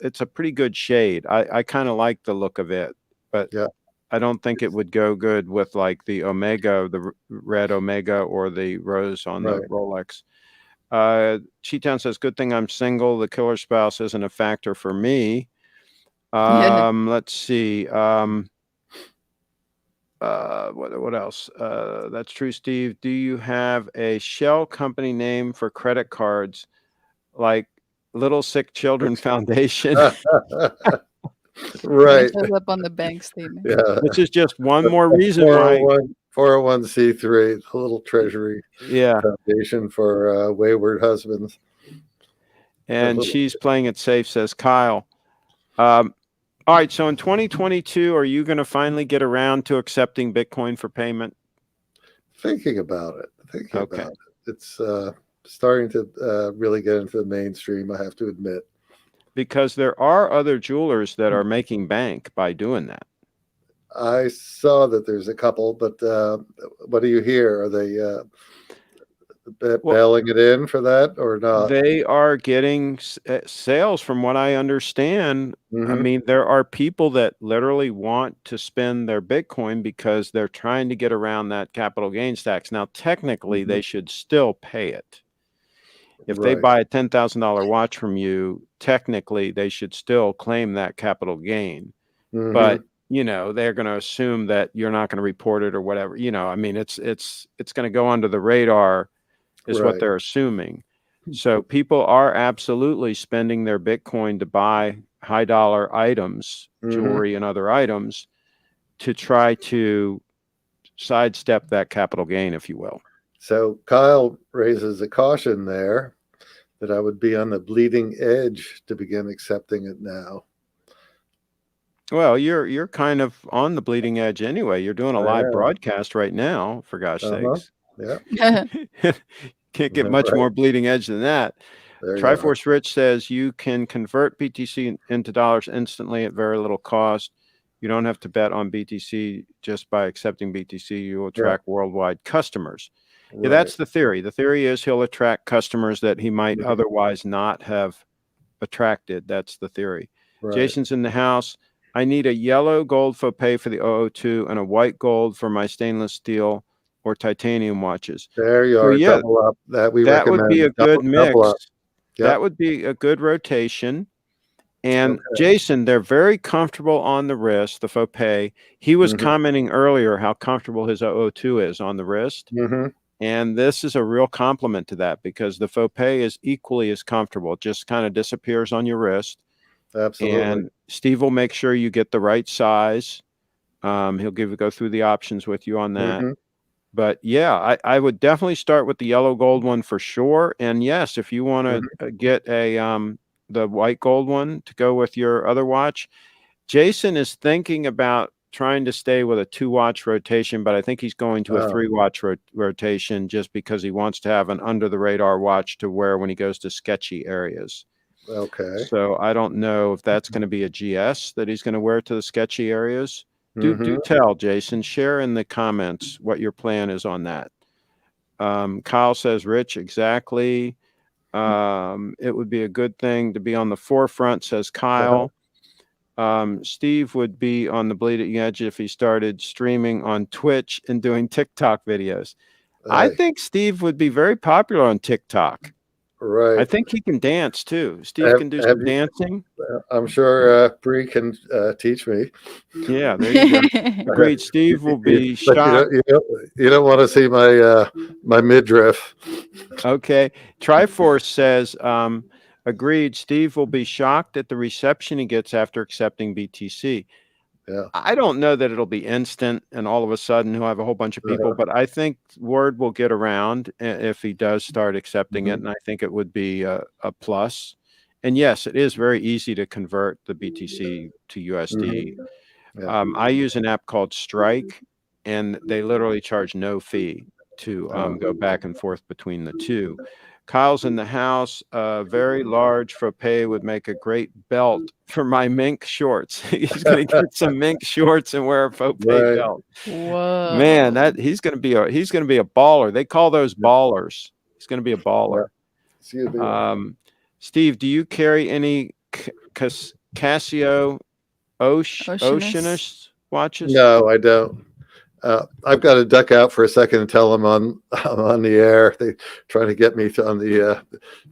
it's a pretty good shade. I kind of like the look of it, but Yeah. I don't think it would go good with like the Omega, the red Omega, or the rose on the Right. Rolex. Cheetown says, good thing I'm single. The killer spouse isn't a factor for me. Let's see. What else? That's true, Steve. Do you have a shell company name for credit cards, like Little Sick Children Foundation? Right. It shows up on the bank statement. Yeah. This is just one more reason why 401c3, the little treasury Yeah. foundation for wayward husbands. And she's playing it safe, says Kyle. All right. So in 2022, are you going to finally get around to accepting Bitcoin for payment? Thinking about it. Okay. About it. It's starting to really get into the mainstream, I have to admit. Because there are other jewelers that are making bank by doing that. I saw that there's a couple, but what do you hear? Are they bailing it in for that or not? They are getting sales, from what I understand. I mean, there are people that literally want to spend their Bitcoin because they're trying to get around that capital gains tax. Now, technically, they should still pay it. If they buy a $10,000 watch from you, technically, they should still claim that capital gain. But you know, they're going to assume that you're not going to report it or whatever. You know, I mean, it's going to go under the radar, is what they're assuming. So people are absolutely spending their Bitcoin to buy high dollar items, jewelry and other items, to try to sidestep that capital gain, if you will. So Kyle raises a caution there that I would be on the bleeding edge to begin accepting it now. Well, you're kind of on the bleeding edge anyway. You're doing a live broadcast right now, for gosh sakes. Yeah. Can't get much more bleeding edge than that. Triforce Rich says you can convert BTC into dollars instantly at very little cost. You don't have to bet on BTC just by accepting BTC. You will attract worldwide customers. Yeah, that's the theory. The theory is he'll attract customers that he might otherwise not have attracted. That's the theory. Jason's in the house. I need a yellow gold faux pay for the 002 and a white gold for my stainless steel or titanium watches. There you are. Yeah, double up. That would be a good mix. That would be a good rotation. And Jason, they're very comfortable on the wrist, the faux pay. He was commenting earlier how comfortable his 002 is on the wrist. And this is a real compliment to that, because the faux pay is equally as comfortable. It just kind of disappears on your wrist. Absolutely. And Steve will make sure you get the right size. He'll go through the options with you on that. But yeah, I would definitely start with the yellow gold one for sure. And yes, if you want to get the white gold one to go with your other watch, Jason is thinking about trying to stay with a 2-watch rotation, but I think he's going to a 3-watch rotation just because he wants to have an under the radar watch to wear when he goes to sketchy areas. Okay. So I don't know if that's going to be a GS that he's going to wear to the sketchy areas. Do tell, Jason. Share in the comments what your plan is on that. Kyle says, Rich, exactly. It would be a good thing to be on the forefront, says Kyle. Steve would be on the bleeding edge if he started streaming on Twitch and doing TikTok videos. I think Steve would be very popular on TikTok. I think he can dance too. Steve can do some dancing. I'm sure Bree can teach me. Yeah, there you go. Agreed. Steve will be shocked. You don't want to see my my midriff. Okay. Triforce says, agreed. Steve will be shocked at the reception he gets after accepting BTC. Yeah. I don't know that it'll be instant and all of a sudden he'll have a whole bunch of people, but I think word will get around if he does start accepting it. And I think it would be a plus. And yes, it is very easy to convert the BTC to USD. I use an app called Strike, and they literally charge no fee to go back and forth between the two. Kyle's in the house. Very large faux pay would make a great belt for my mink shorts. He's going to get some mink shorts and wear a faux pay belt. Whoa, man, he's going to be a baller. They call those ballers. He's going to be a baller. Steve, do you carry any Casio Oceanus watches? No, I don't. I've got to duck out for a second and tell them I'm on the air. They try to get me on the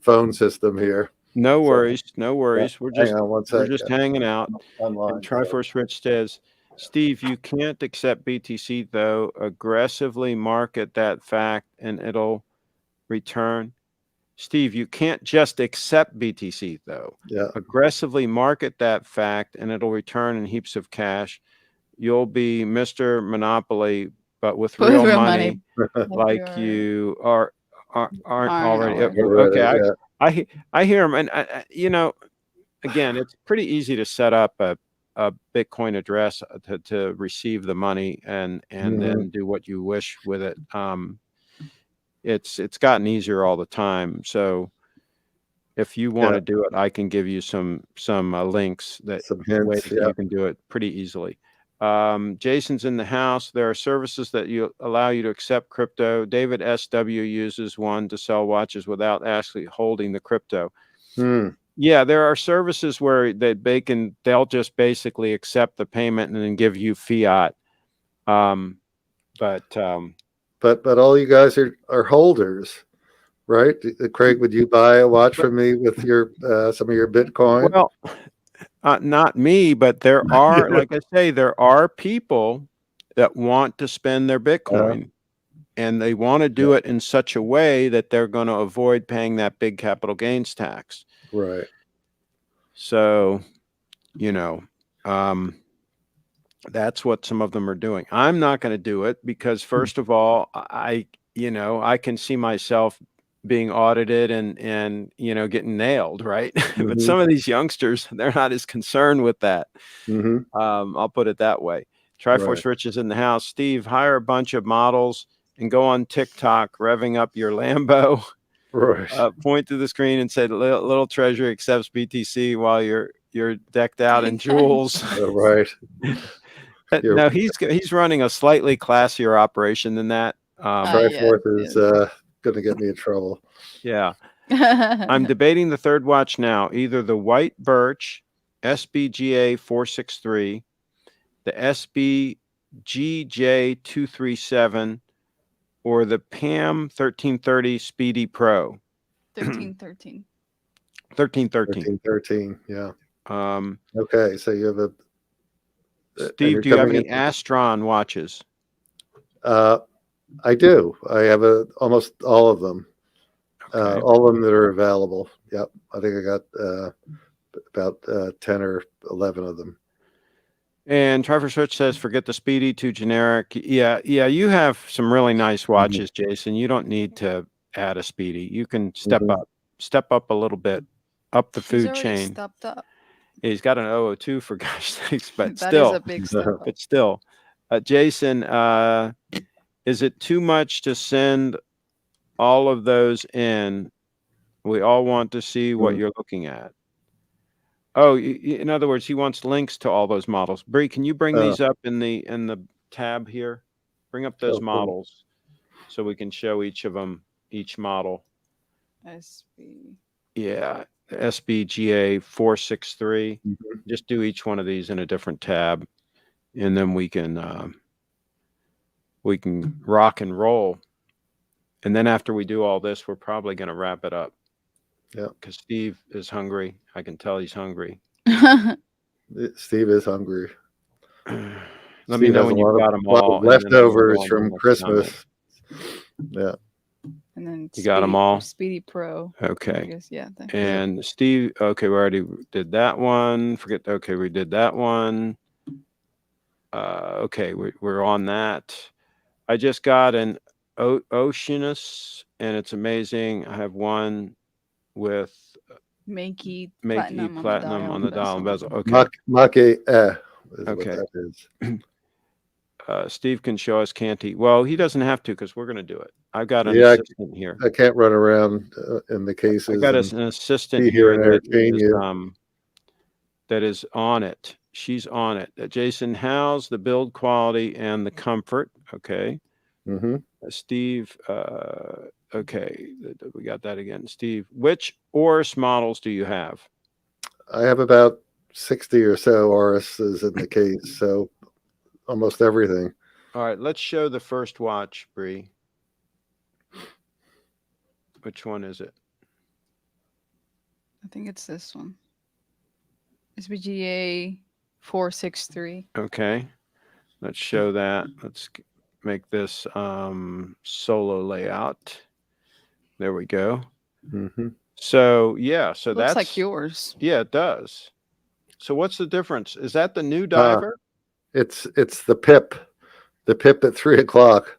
phone system here. No worries, no worries. Yeah, we're just hanging out. And Triforce Rich says, Steve, you can't accept BTC though. Aggressively market that fact and it'll return. Steve, you can't just accept BTC though. Yeah. Aggressively market that fact and it'll return in heaps of cash. You'll be Mr. Monopoly but with With real real money, money. like you aren't Aren't already. already. Okay, Yeah. I hear them, and again, it's pretty easy to set up a Bitcoin address to receive the money and Mhm. then do what you wish with it. It's gotten easier all the time. So if you want to do it, I can give you some links that Some ways hints. that Yeah. you can do it pretty easily. Jason's in the house. There are services that allow you to accept crypto. David SW uses one to sell watches without actually holding the crypto. Hmm. Yeah, there are services where they'll just basically accept the payment and then give you fiat. But But all you guys are holders, right? Craig, would you buy a watch from me with your some of your Bitcoin? well, not me, but there are, like I say, there are people that want to spend their Bitcoin, and they want to do it in such a way that they're going to avoid paying that big capital gains tax. Right. So, that's what some of them are doing. I'm not going to do it because, first of all, I can see myself being audited and getting nailed, right? But some of these youngsters, they're not as concerned with that. Mm-hmm. I'll put it that way. Triforce Right. Rich is in the house. Steve, hire a bunch of models and go on TikTok, revving up your Lambo. Right. Point to the screen and say, "Little treasure accepts BTC," while you're decked out in jewels. Right. Your No, he's running a slightly classier operation than that. Triforce is going to get me in trouble. Yeah. I'm debating the third watch now, either the white birch SBGA 463, the SBGJ 237, or the PAM 1330 Speedy Pro. 1313. 1313. 1313. Yeah. Um, Okay. So you have a. Steve, do you have any Astron watches? I do. I have almost all of them. Okay. All of them that are available. Yep. I think I got about 10 or 11 of them. And Trevor Switch says, forget the Speedy, too generic. Yeah, you have some really nice watches, Jason. You don't need to add a Speedy. You can step up a little bit, up the food chain. Stepped up. Yeah, he's got an 002 for gosh sakes, but That still. is a big step up. But still. Jason, is it too much to send all of those in? We all want to see what you're looking at. Oh, in other words, he wants links to all those models. Bree, can you bring these up in the tab here? Bring up those models so we can show each of them, each model. Yeah, SBGA 463. Just do each one of these in a different tab, and then we can rock and roll. And then after we do all this, we're probably going to wrap it up. Yeah, because Steve is hungry. I can tell he's hungry. Steve is hungry. Let me know when you've got them all. Leftovers from Christmas. Yeah. And then you got them all. Speedy Pro. Okay. Yeah. And Steve. Okay, we already did that one. Okay, we did that one. Okay, we're on that. I just got an Oceanus, and it's amazing. I have one with Makey platinum on the dial and bezel. Okay. Mach is okay. What that is. Steve can show us, can't he? Well, he doesn't have to because we're going to do it. I've got an assistant here. I can't run around in the cases. I got an assistant here that is on it. She's on it. Jason, how's the build quality and the comfort? Okay. Steve, okay, we got that again. Steve, which Oris models do you have? I have about 60 or so Orises in the case, so almost everything. All right, let's show the first watch, Bree. Which one is it? I think it's this one. SBGA 463. Okay, let's show that. Let's make this solo layout. There we go. So yeah, so looks like yours. Yeah, it does. So what's the difference? Is that the new diver? It's the pip. the pip at 3 o'clock.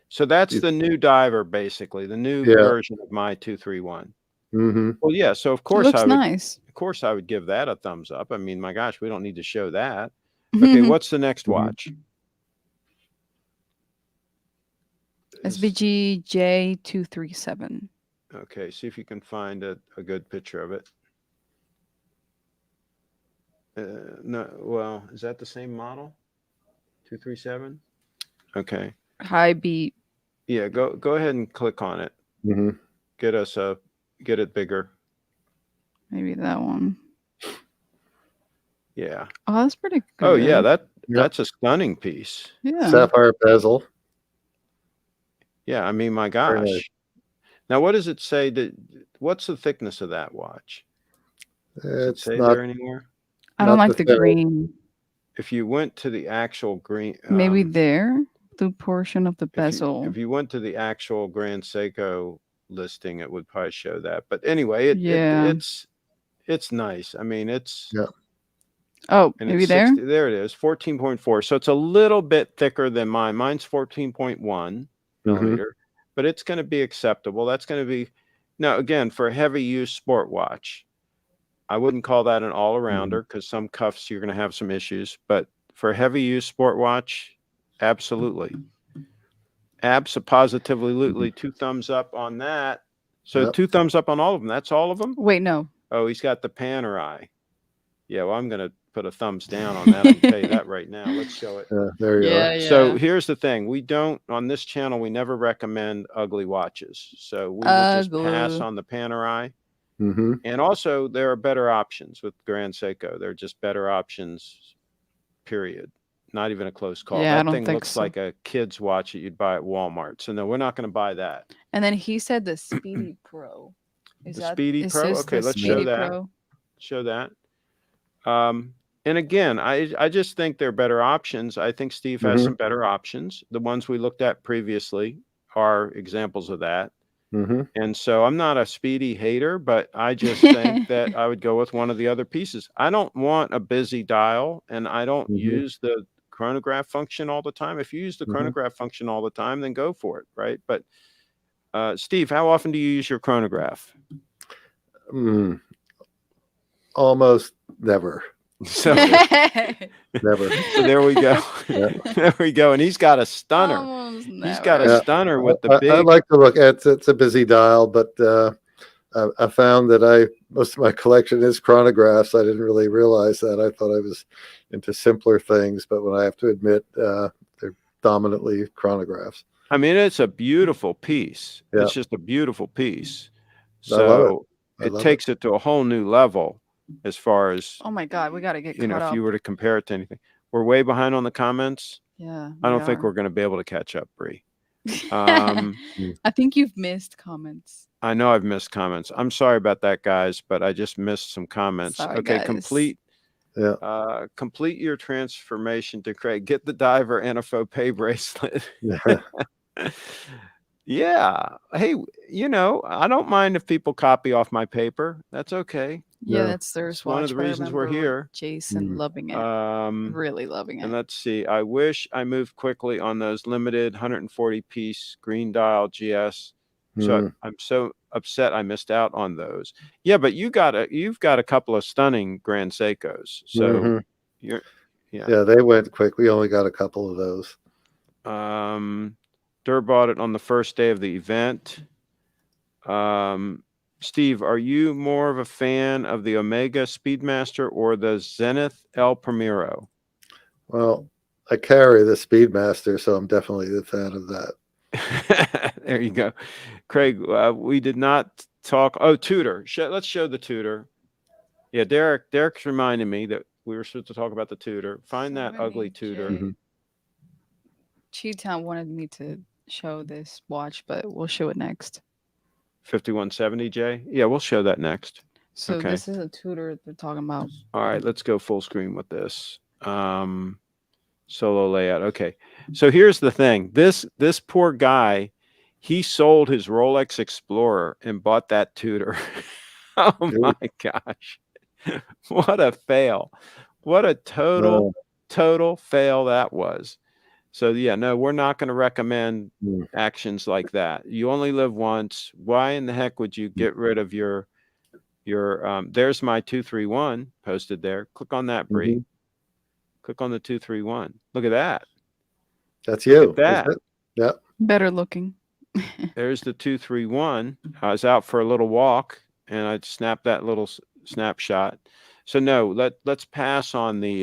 So that's the new diver, basically, the new Yeah. version of my 231. Mm-hmm. Well, yeah. So of It course looks nice. of course I would give that a thumbs up. I mean, my gosh, we don't need to show that. Okay, what's the next watch? SBG J237. Okay, see if you can find a good picture of it. No, well, is that the same model? 237? Okay. High beat. Yeah, go ahead and click on it. Mm-hmm. Get it bigger. Maybe that one. Yeah. Oh, that's pretty good. Oh yeah, that's a stunning piece. Yeah. Sapphire bezel. Yeah, I mean, my Very gosh. nice. Now, what does it say? What's the thickness of that watch? Does it It's say not there anywhere? I don't not like the thin- green. If you went to the actual green, Maybe there, the portion of the bezel. if you went to the actual Grand Seiko listing, it would probably show that. But anyway, it's nice. I mean, it's Yeah. Oh, and maybe it's there. 60, there it is, 14.4. So it's a little bit thicker than mine. Mine's 14.1 millimeter, but it's going to be acceptable. That's going to be now again for a heavy use sport watch. I wouldn't call that an all-arounder because some cuffs you're going to have some issues, but for a heavy use sport watch, absolutely. Positively, 2 thumbs up on that. So 2 thumbs up on all of them. That's all of them? Wait, no. Oh, he's got the Panerai. Yeah, well, I'm going to put a thumbs down on that. I can tell you that right now. Let's show it. there you are. So here's the thing. We don't, on this channel, we never recommend ugly watches. So we would just pass on the Panerai. Mm-hmm. And also, there are better options with Grand Seiko. They're just better options, period. Not even a close call. Yeah, I that don't thing think looks so. like a kid's watch that you'd buy at Walmart. So no, we're not going to buy that. And then he said the Speedy Pro. Speedy Pro? Okay, let's show that. Pro? Show that. And again, I just think they're better options. I think Steve has some better options. The ones we looked at previously are examples of that. And so I'm not a Speedy hater, but I just think that I would go with one of the other pieces. I don't want a busy dial, and I don't use the chronograph function all the time. If you use the chronograph function all the time, then go for it, right? But Steve, how often do you use your chronograph? Almost never. So Never. So there we go. There we go. And he's got a stunner. He's got a stunner with the big. I like to look at it's a busy dial, but I found that most of my collection is chronographs. I didn't really realize that. I thought I was into simpler things, but when I have to admit, they're dominantly chronographs. I mean, it's a beautiful piece. Yeah. It's just a beautiful piece. I love So it takes it to a whole new level as far as, Oh my God, we got to get you know, caught if up. you were to compare it to anything. We're way behind on the comments. Yeah. I don't think we're going to be able to catch up, Bree. I think you've missed comments. I know I've missed comments. I'm sorry about that, guys, but I just missed some comments. Sorry, Okay, guys. complete your transformation to Craig. Get the diver and a faux pay bracelet. Yeah. Hey, you know, I don't mind if people copy off my paper. That's okay. Yeah, that's their It's one of the watch, but I reasons we're remember, here. Jason loving it. Really loving it. And let's see. I wish I moved quickly on those limited 140 piece green dial GS. So I'm so upset I missed out on those. Yeah, but you've got a couple of stunning Grand Seikos. So yeah, they went quick. We only got a couple of those. Dur bought it on the first day of the event. Steve, are you more of a fan of the Omega Speedmaster or the Zenith El Primero? Well, I carry the Speedmaster, so I'm definitely a fan of that. There you go. Craig, we did not talk. Oh, Tudor. Let's show the Tudor. Yeah, Derek's reminding me that we were supposed to talk about the Tudor. Find that ugly Tudor. Cheetown wanted me to show this watch, but we'll show it next. 5170J? Yeah, we'll show that next. So this is a Tudor they're talking about. All right, let's go full screen with this. Solo layout. Okay. So here's the thing. This poor guy, he sold his Rolex Explorer and bought that Tudor. Oh my gosh. What a fail. What a total fail that was. So yeah, no, we're not going to recommend Mm. actions like that. You only live once. Why in the heck would you get rid of your there's my 231 posted there. Click on that, Bree. Mhm. Click on the 231. Look at that. That's Look at you, is that. it? Yeah. Better looking. There's the 231. I was out for a little walk and I snapped that little snapshot. So no, let's pass on the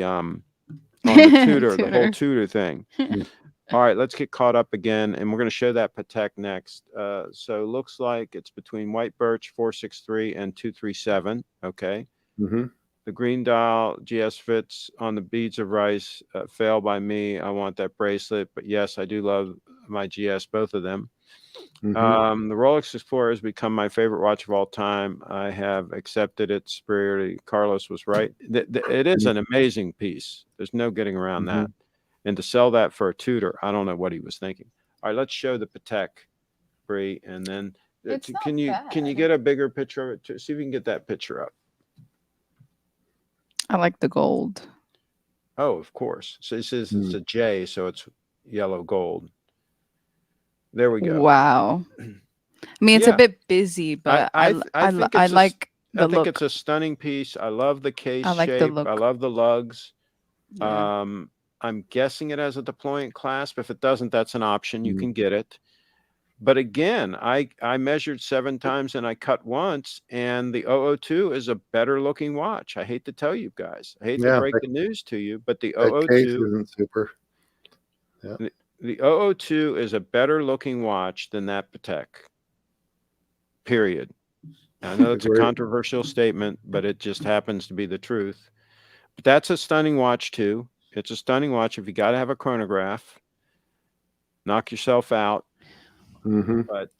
Tudor, the whole Tudor thing. Mm. All right, let's get caught up again, and we're going to show that Patek next. So looks like it's between White Birch 463 and 237. Okay. Mm-hmm. The green dial GS fits on the beads of rice. Fail by me. I want that bracelet, but yes, I do love my GS, both of them. Mm-hmm. The Rolex Explorer has become my favorite watch of all time. I have accepted its superiority. Carlos was right. It is an amazing piece. There's no getting around Mm-hmm. that. And to sell that for a Tudor, I don't know what he was thinking. All right, let's show the Patek, Bree, and then It's can not you bad. get a bigger picture of it? See if we can get that picture up. I like the gold. Oh, of course. So this is it's a J, so it's yellow gold. There we go. Wow. I mean, it's a bit busy, but I think like the I think look. it's a stunning piece. I love the case I like the shape. look. I love the lugs. Yeah. I'm guessing it has a deployant clasp. If it doesn't, that's an option. You can get it. But again, I measured 7 times and I cut once, and the 002 is a better looking watch. I hate to tell you guys. I hate to break the news to you, but the That case 002 isn't super. Yeah. the 002 is a better looking watch than that Patek. Period. I know it's a controversial statement, but it just happens to be the truth. But that's a stunning watch too. It's a stunning watch. If you got to have a chronograph, knock yourself out. Mm-hmm. But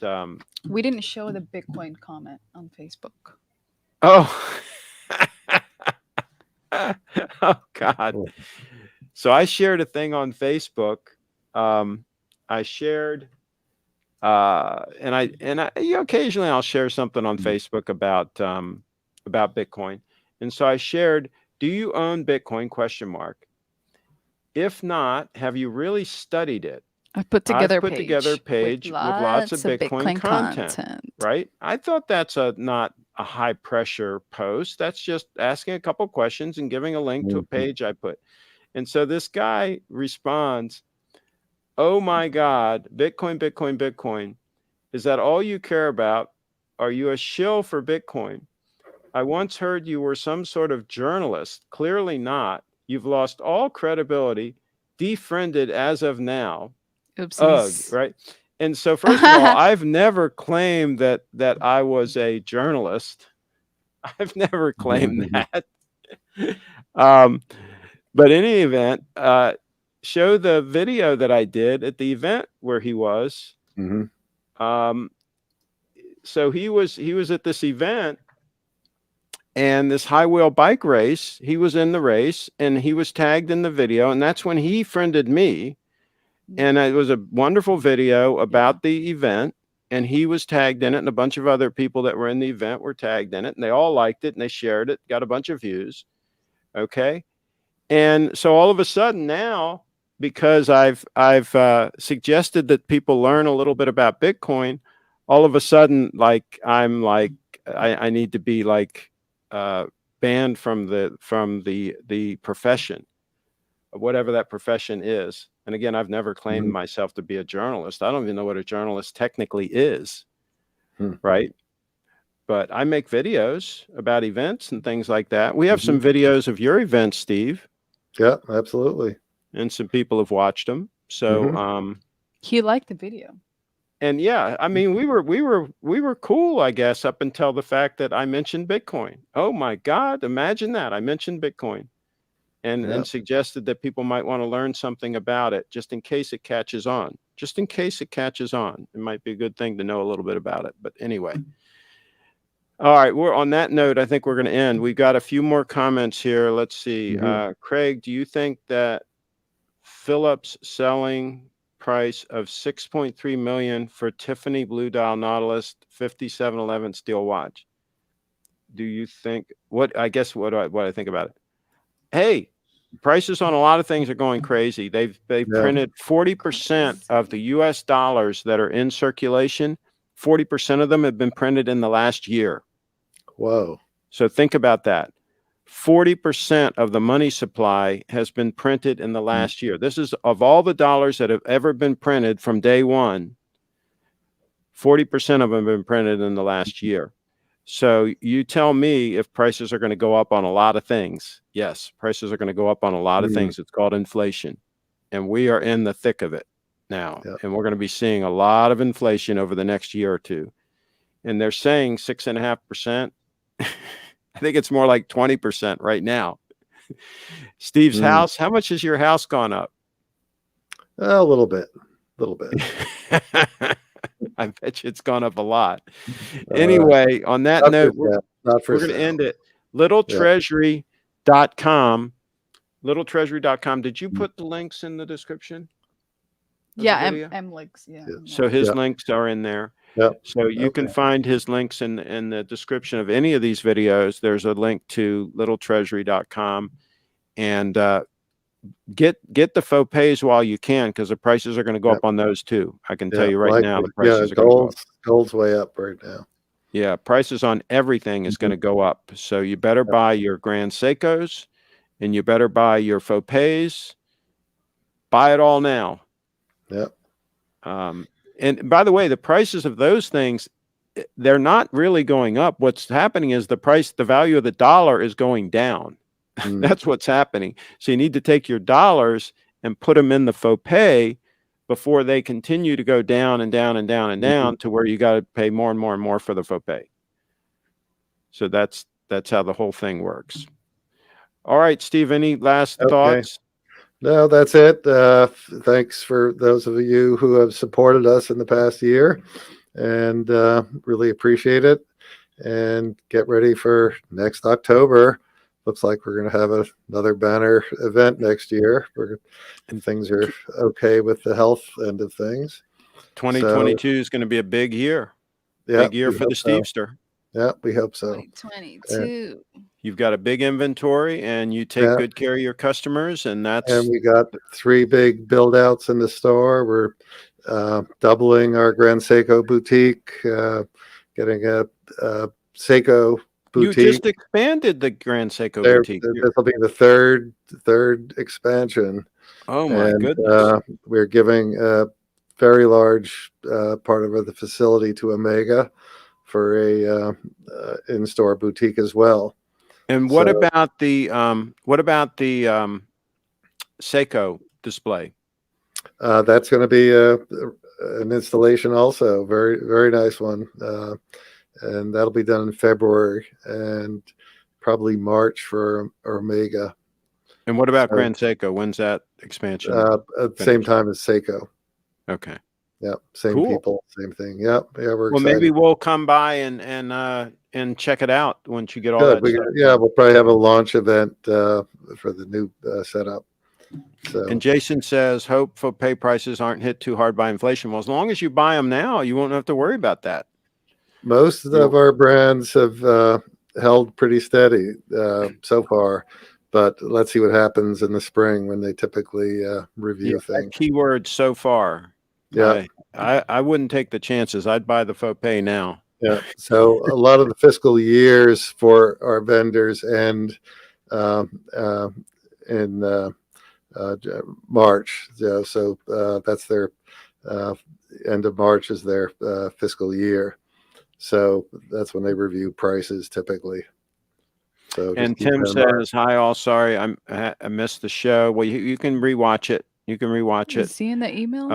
we didn't show the Bitcoin comment on Facebook. oh, oh God. So I shared a thing on Facebook. I shared, and I occasionally I'll share something on Facebook about Bitcoin. And so I shared, do you own Bitcoin? Question mark. If not, have you really studied it? I've put together a page with lots of Bitcoin content, right? I thought that's not a high pressure post. That's just asking a couple questions and giving a link to a page I put. And so this guy responds, "Oh my God, Bitcoin, Bitcoin, Bitcoin. Is that all you care about? Are you a shill for Bitcoin? I once heard you were some sort of journalist. Clearly not. You've lost all credibility, defriended as of now." Ugh, right? And so first of all, I've never claimed that I was a journalist. I've never claimed that. But in any event, show the video that I did at the event where he was. So he was at this event and this high wheel bike race. He was in the race and he was tagged in the video, and that's when he friended me. And it was a wonderful video about the event, and he was tagged in it, and a bunch of other people that were in the event were tagged in it, and they all liked it and they shared it, got a bunch of views. Okay. And so all of a sudden now, because I've suggested that people learn a little bit about Bitcoin, all of a sudden, like I'm like I need to be like banned from the profession, whatever that profession is. And again, I've never claimed myself to be a journalist. I don't even know what a journalist technically is, right? But I make videos about events and things like that. We have some videos of your events, Steve. Yeah, absolutely. And some people have watched them. So he liked the video. And yeah, I mean, we were cool, I guess, up until the fact that I mentioned Bitcoin. Oh my God, imagine that. I mentioned Bitcoin and suggested that people might want to learn something about it just in case it catches on. Just in case it catches on. It might be a good thing to know a little bit about it. But anyway. All right, we're on that note. I think we're going to end. We've got a few more comments here. Let's see. Craig, do you think that Phillips selling price of $6.3 million for Tiffany Blue Dial Nautilus 5711 steel watch? Do you think what I think about it? Hey, prices on a lot of things are going crazy. They've Yeah. printed 40% of the US dollars that are in circulation. 40% of them have been printed in the last year. Whoa. So think about that. 40% of the money supply has been printed in the last year. This is of all the dollars that have ever been printed from day one, 40% of them have been printed in the last year. So you tell me if prices are going to go up on a lot of things. Yes, prices are going to go up on a lot of things. It's called inflation. And we are in the thick of it now. Yep. And we're going to be seeing a lot of inflation over the next year or two. And they're saying 6.5%. I think it's more like 20% right now. Steve's house, how much has your house gone up? A little bit. I bet you it's gone up a lot. Anyway, on that note, we're going to end it. LittleTreasury.com. LittleTreasury.com. Did you put the links in the description? Yeah, M links. Yeah. So his links are in there. Yep. So you can find his links in the description of any of these videos. There's a link to LittleTreasury.com, and get the faux pays while you can, because the prices are going to go up on those too. I can tell you right now, the prices are going to go up. Gold's way up right now. Yeah, prices on everything is going to go up. So you better buy your Grand Seikos, and you better buy your faux pays. Buy it all now. Yep. And by the way, the prices of those things, they're not really going up. What's happening is the value of the dollar is going down. That's what's happening. So you need to take your dollars and put them in the faux pay before they continue to go down and down and down and down to where you got to pay more and more and more for the faux pay. So that's how the whole thing works. All right, Steve, any last thoughts? No, that's it. Thanks for those of you who have supported us in the past year, and really appreciate it. And get ready for next October. Looks like we're going to have another banner event next year. And things are okay with the health end of things. 2022 is going to be a big year. Yeah, big year for the Stevester. Yeah, we hope so. 2022. You've got a big inventory, and you take good care of your customers, and we got 3 big build outs in the store. We're doubling our Grand Seiko boutique, getting a Seiko boutique. You just expanded the Grand Seiko boutique. This will be the third expansion. Oh my goodness! We're giving a very large part of the facility to Omega for a in-store boutique as well. And what about the Seiko display? That's going to be an installation also. Very, very nice one. And that'll be done in February and probably March for Omega. And what about Grand Seiko? When's that expansion? At the same time as Seiko. Okay. Yeah, same people, same thing. Yeah, we're excited. Maybe we'll come by and check it out once you get all that stuff. Yeah, we'll probably have a launch event for the new setup. So. And Jason says, hope faux pay prices aren't hit too hard by inflation. Well, as long as you buy them now, you won't have to worry about that. Most of our brands have held pretty steady so far, but let's see what happens in the spring when they typically review things. Keyword so far. Yeah, I wouldn't take the chances. I'd buy the faux pay now. Yeah. So a lot of the fiscal years for our vendors end in March. Yeah, so that's their end of March is their fiscal year. So that's when they review prices typically. So and Tim says, "Hi, all. Sorry, I missed the show." Well, you can rewatch it. You can rewatch it. Is he in the email?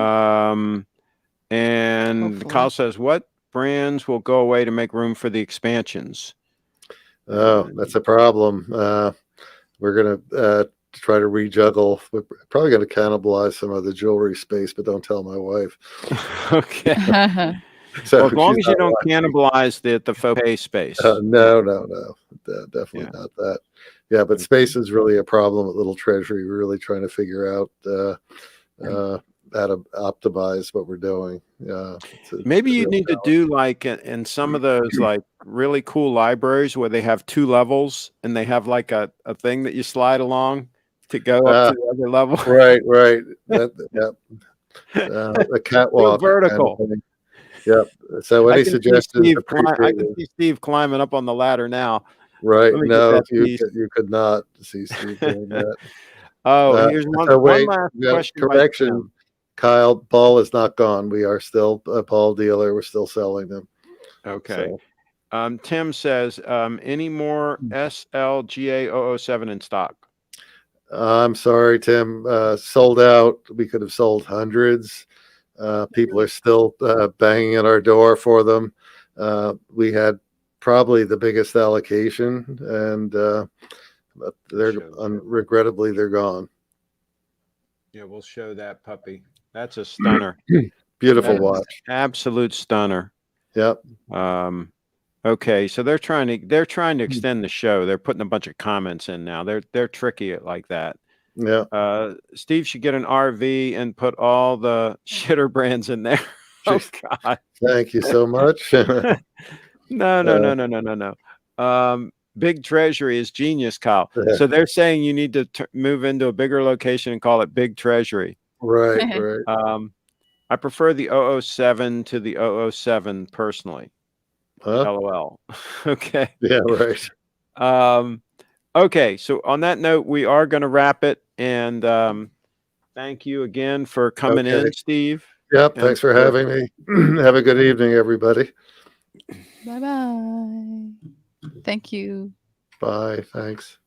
And Hopefully. Kyle says, "What brands will go away to make room for the expansions?" Oh, that's a problem. We're gonna try to rejuggle. We're probably going to cannibalize some of the jewelry space, but don't tell my wife. Okay. So well, as long as you don't cannibalize the faux pay space. No, definitely not that. Yeah, but space is really a problem at Little Treasury. We're really trying to figure out how to optimize what we're doing. Maybe you need to do like in some of those like really cool libraries where they have 2 levels and they have like a thing that you slide along. to go up to the other level. Right. Yep. The catwalk. Go vertical. Kind of thing. Yep. So I any can see suggestions? Steve I can Appreciated. see Steve climbing up on the ladder now. Right. Let me get No, that piece. you could not see Steve doing that. Oh, here's So one wait, last yeah, question by correction. Tim. Kyle, ball is not gone. We are still a ball dealer. We're still selling them. Okay. So, Tim says, any more SLGA007 in stock? I'm sorry, Tim. Sold out. We could have sold hundreds. People are still banging at our door for them. We had probably the biggest allocation, and but regrettably they're gone. Yeah, we'll show that puppy. That's a stunner. Beautiful That is watch. absolute stunner. Yep. Okay, so they're trying to extend the show. They're putting a bunch of comments in now. They're tricky like that. Yeah. Steve should get an RV and put all the shitter brands in there. Oh God. Thank you so much. No. Big Treasury is genius, Kyle. So they're saying you need to move into a bigger location and call it Big Treasury. Right. I prefer the 007 to the 007 personally. LOL. Okay. Yeah, right. Okay, so on that note, we are going to wrap it, and thank you again for coming in, Steve. Yep, thanks for having me. Have a good evening, everybody. Bye-bye. Thank you. Bye, thanks.